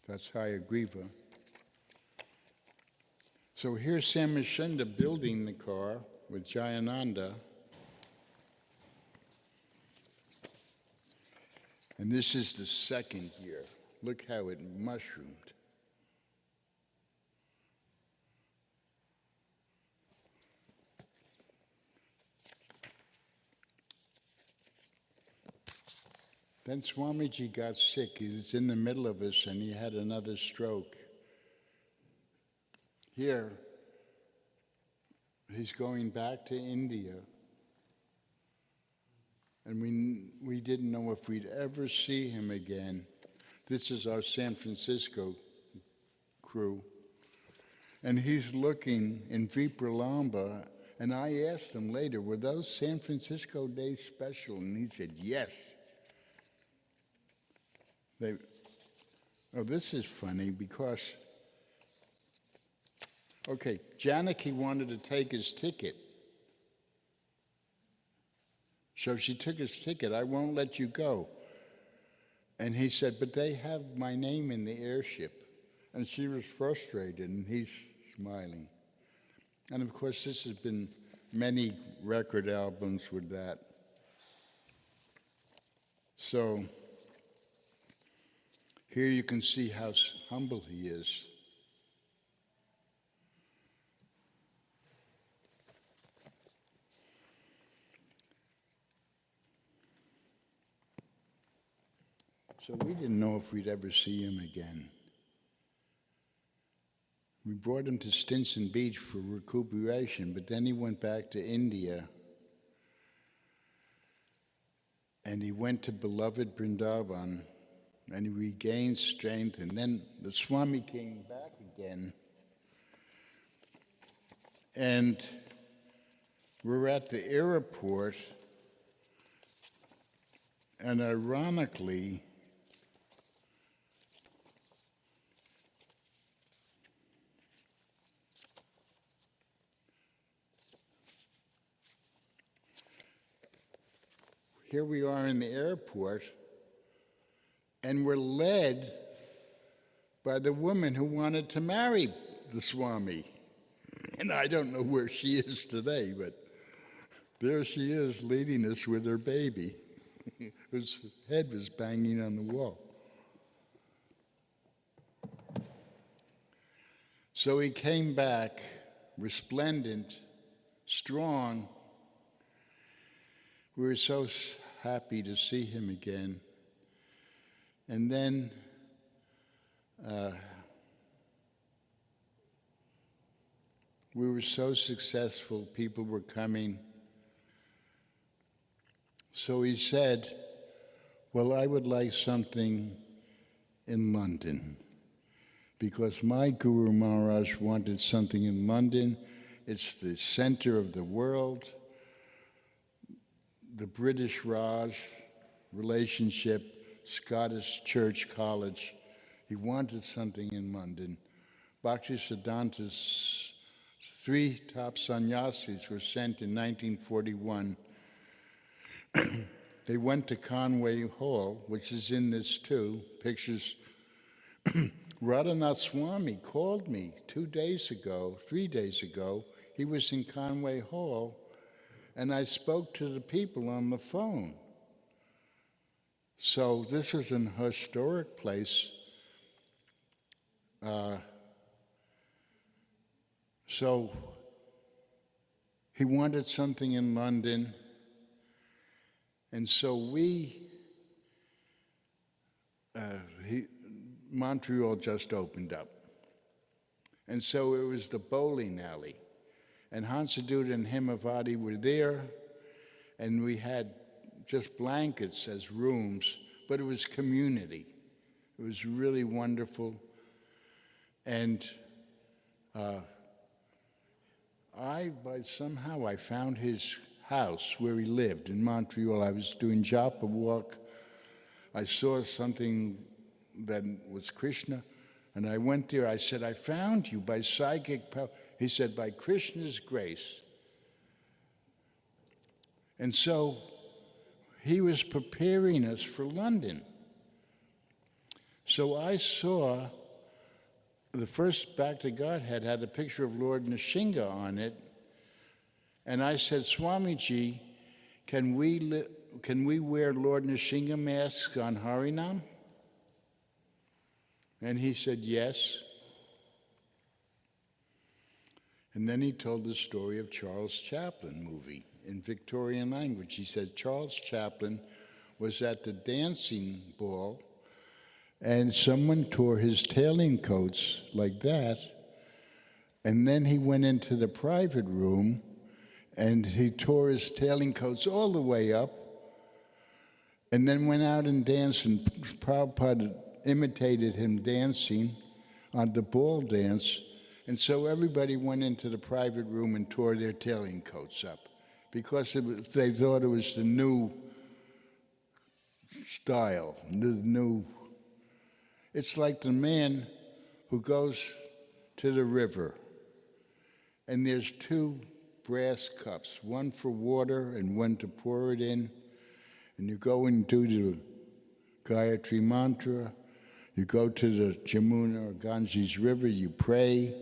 That's Hayagriva. So here's Samashinda building the car with Jayananda. And this is the second year. Look how it mushroomed. Then Swamiji got sick. He was in the middle of us, and he had another stroke. Here, he's going back to India. And we didn't know if we'd ever see him again. This is our San Francisco crew. And he's looking in Vipralamba, and I asked him later, were those San Francisco days special? And he said, yes. This is funny because, okay, Janaki wanted to take his ticket. So she took his ticket. I won't let you go. And he said, but they have my name in the airship. And she was frustrated, and he's smiling. And of course, this has been many record albums with that. So here you can see how humble he is. So we didn't know if we'd ever see him again. We brought him to Stinson Beach for recuperation, but then he went back to India. And he went to beloved Vrindavan, and he regained strength, and then the Swami came back again. And we're at the airport, and ironically, here we are in the airport, and we're led by the woman who wanted to marry the Swami. And I don't know where she is today, but there she is leading us with her baby, whose head was banging on the wall. So he came back resplendent, strong. We were so happy to see him again. And then We were so successful, people were coming. So he said, well, I would like something in London, because my Guru Maharaj wanted something in London. It's the center of the world. The British Raj relationship, Scottish Church College. He wanted something in London. Bhaktisiddhanta's 3 top sannyasis were sent in 1941. They went to Conway Hall, which is in this too, pictures. Radhanath Swami called me 3 days ago. He was in Conway Hall, and I spoke to the people on the phone. So this was an historic place. So he wanted something in London, and so Montreal just opened up. And so it was the bowling alley. And Hansadut and Himavati were there, and we had just blankets as rooms, but it was community. It was really wonderful. And somehow I found his house where he lived in Montreal. I was doing japa walk. I saw something that was Krishna, and I went there. I said, I found you by psychic power. He said, by Krishna's grace. And so he was preparing us for London. So I saw the first Back to Godhead had a picture of Lord Nrsimha on it. And I said, Swamiji, can we wear Lord Nrsimha masks on Harinam? And he said, yes. And then he told the story of Charles Chaplin movie in Victorian language. He said Charles Chaplin was at the dancing ball, and someone tore his tailing coats like that, and then he went into the private room, and he tore his tailing coats all the way up, and then went out and danced, and Prabhupada imitated him dancing on the ball dance, and so everybody went into the private room and tore their tailing coats up, because they thought it was the new style, the new. It's like the man who goes to the river, and there's 2 brass cups, one for water and one to pour it in, and you go and do the Gayatri mantra, you go to the Jamuna or Ganges River, you pray,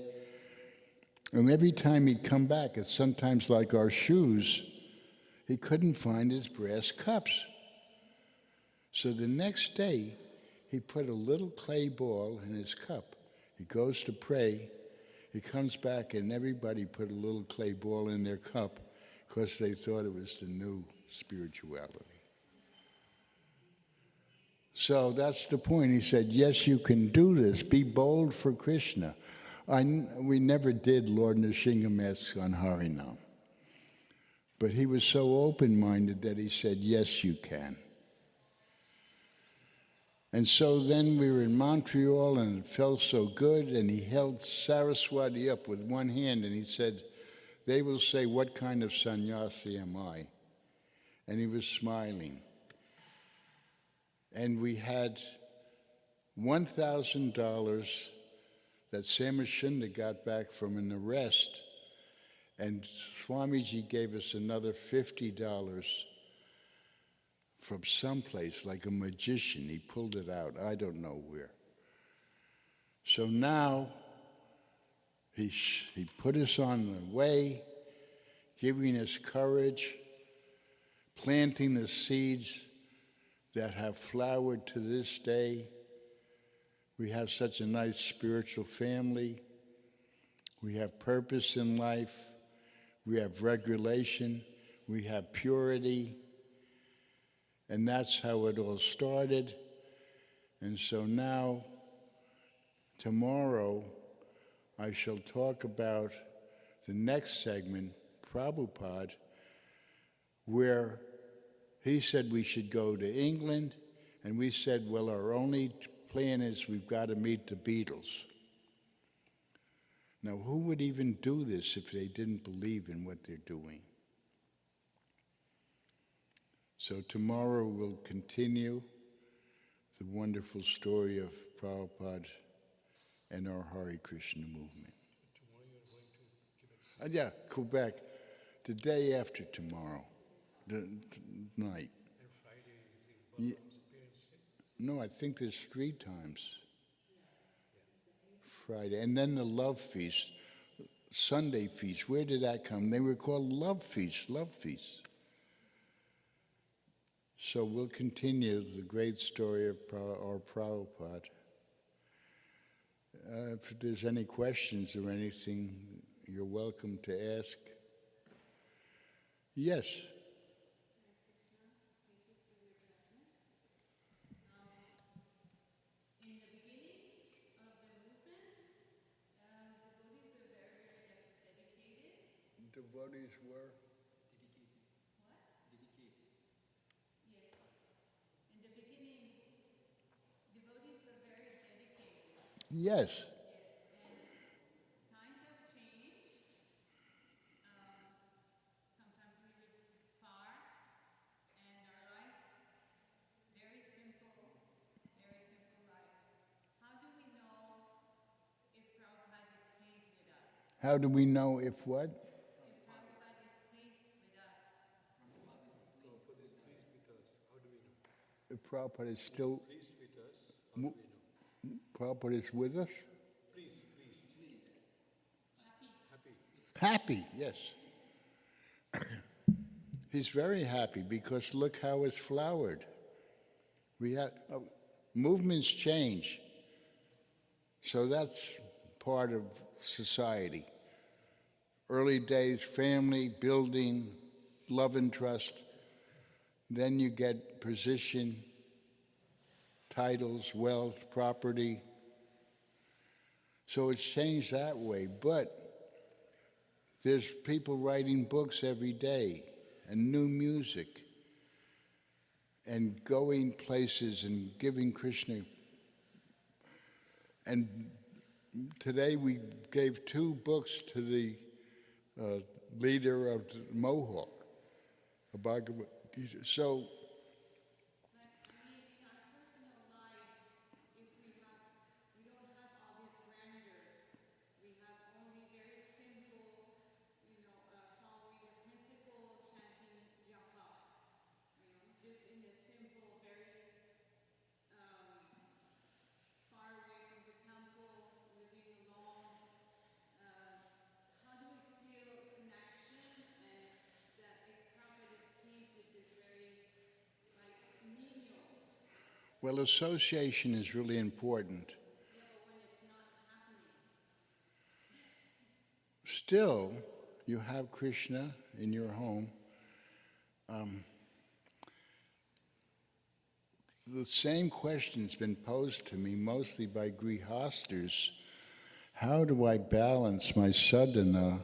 and every time he'd come back, it's sometimes like our shoes, he couldn't find his brass cups. So the next day, he put a little clay ball in his cup. He goes to pray. He comes back, and everybody put a little clay ball in their cup because they thought it was the new spirituality. So that's the point. He said, yes, you can do this. Be bold for Krishna. We never did Lord Nrsimha masks on Harinam. But he was so open-minded that he said, yes, you can. And so then we were in Montreal, and it felt so good, and he held Saraswati up with one hand, and he said, they will say, what kind of sannyasi am I? And he was smiling. And we had $1,000 that Samashunda got back from an arrest, and Swamiji gave us another $50 from someplace, like a magician. He pulled it out, I don't know where. So now, he put us on the way, giving us courage, planting the seeds that have flowered to this day. We have such a nice spiritual family. We have purpose in life. We have regulation. We have purity. And that's how it all started. And so now, tomorrow, I shall talk about the next segment, Prabhupada, where he said we should go to England, and we said, well, our only plan is we've got to meet the Beatles. Now, who would even do this if they didn't believe in what they're doing? So tomorrow we'll continue the wonderful story of Prabhupada and our Hare Krishna movement. Tomorrow you're going to give it. Yeah, Quebec, the day after tomorrow, the night. And Friday is the Balaram's appearance day. No, I think there's 3 times. Friday, and then the love feast, Sunday feast. Where did that come? They were called love feasts, love feasts. So we'll continue the great story of our Prabhupada. If there's any questions or anything, you're welcome to ask. Yes. Devotees were? Yes. Times have changed. Sometimes we live far, and our life very simple life. How do we know if Prabhupada is pleased with us? How do we know if what? If Prabhupada is pleased with us. Prabhupada is pleased with us. How do we know? If Prabhupada is still, Pleased with us. How do we know? Prabhupada is with us? Pleased. Happy, yes. He's very happy because look how it's flowered. We have movements change, so that's part of society. Early days, family, building, love and trust. Then you get position, titles, wealth, property. So it's changed that way, but there's people writing books every day and new music and going places and giving Krishna. And today we gave 2 books to the leader of the Mohawk, a Bhagavad Gita. So well, association is really important. Still, you have Krishna in your home. The same question's been posed to me, mostly by grihastas. How do I balance my sadhana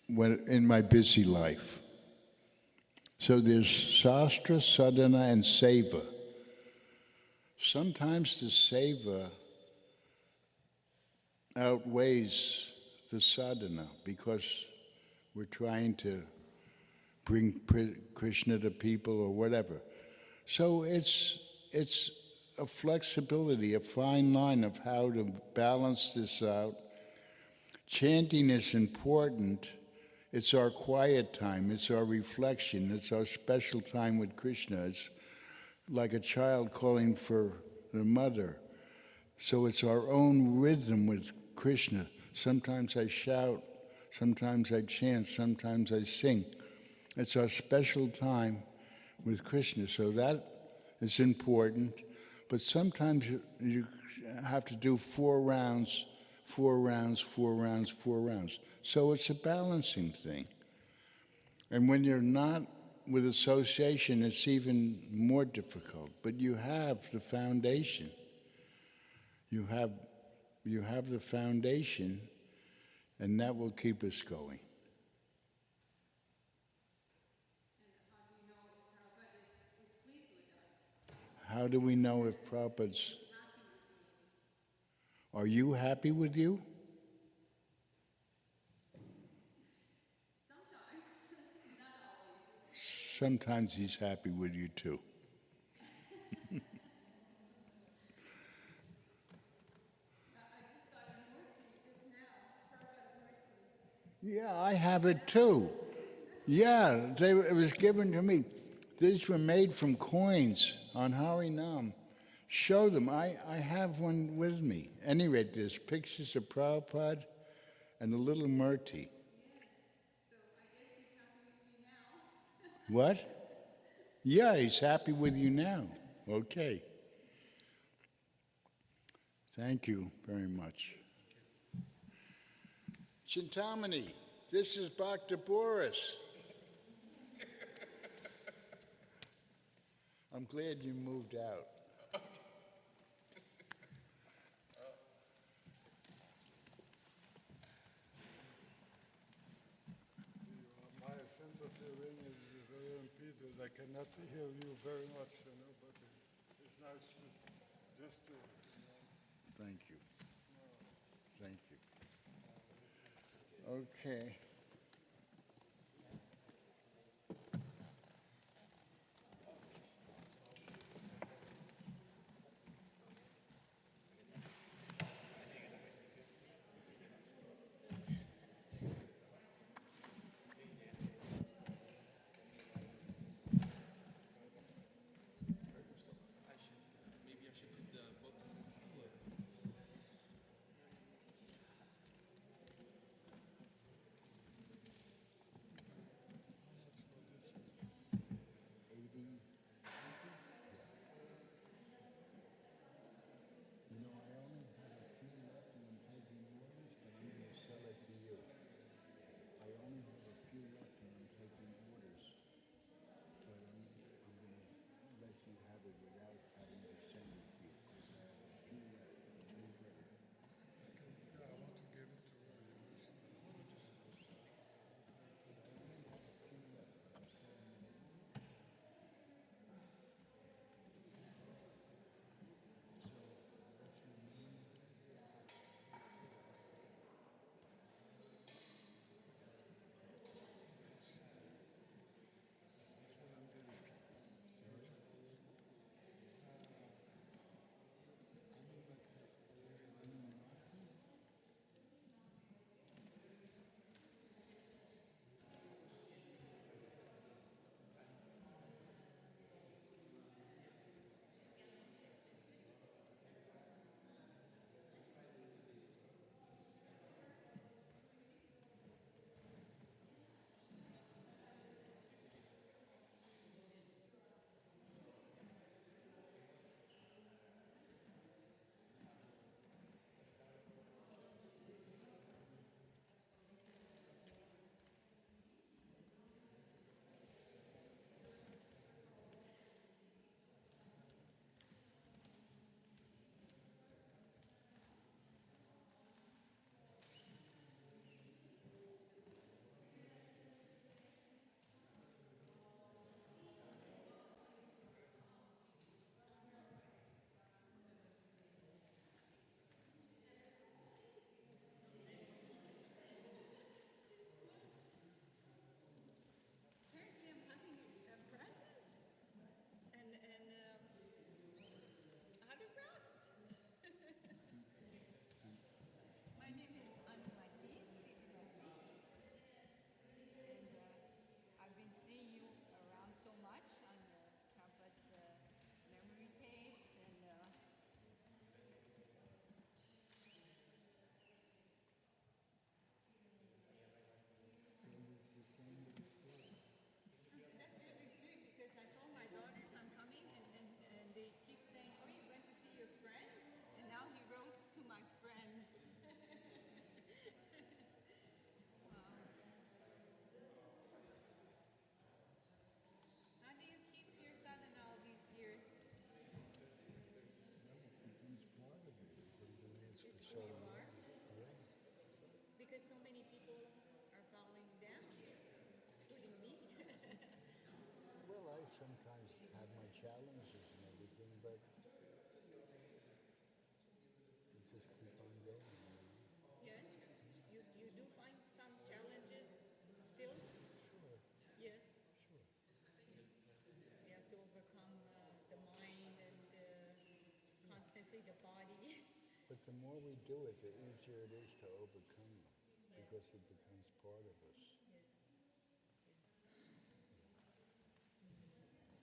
when in my busy life? So there's sastra, sadhana, and seva. Sometimes the seva outweighs the sadhana because we're trying to bring Krishna to people or whatever. So it's a flexibility, a fine line of how to balance this out. Chanting is important. It's our quiet time. It's our reflection. It's our special time with Krishna. It's like a child calling for their mother. So it's our own rhythm with Krishna. Sometimes I shout, sometimes I chant, sometimes I sing. It's our special time with Krishna. So that is important. But sometimes you have to do 4 rounds, 4 rounds, 4 rounds, 4 rounds. So it's a balancing thing. And when you're not with association, it's even more difficult. But you have the foundation. You have the foundation, And that will keep us going. How do we know if Prabhupada's... Are you happy with you? Sometimes he's happy with you too. Yeah, I have it too. Yeah, it was given to me. These were made from coins on Harinam. Show them. I have one with me. Anyway, there's pictures of Prabhupada and the little Murti. What? Yeah, he's happy with you now. Okay. Thank you very much. Chintamani, this is Bhakta Boris. I'm glad you moved out. My sense of hearing is very impeded. I cannot hear you very much, but it's nice just to, Thank you. Thank you. Okay. sometimes have my challenges and everything, but you just keep on going. Yes? You do find some challenges still? Sure, Yes. sure. You have to overcome the mind and constantly the body. But the more we do it, the easier it is to overcome them, because it becomes part of us. Yes.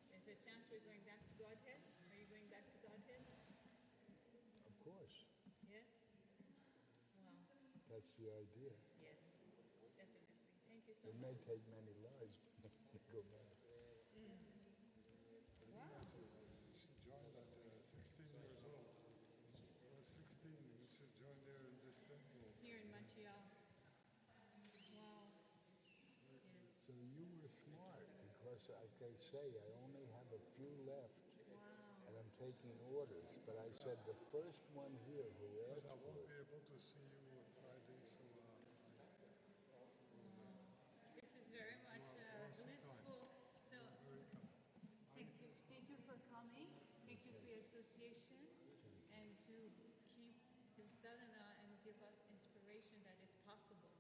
There's a chance we're going back to Godhead? Are you going back to Godhead? Of course, Yes? Wow. that's the idea. Yes. Definitely. Thank you so It much. may take many lives, but we go back. Wow. She joined at 16 years old. I was 16 when she joined there in this temple. Here in Montreal. Wow. Yes. So you were smart, because like they say, I only have a few left, Wow. and I'm taking orders. But I said the first one here who But asked I for won't be it, able to see you on Friday, so This is very much blissful. So, thank you for coming. Thank you for your association, and to keep through sadhana and give us inspiration that it's possible.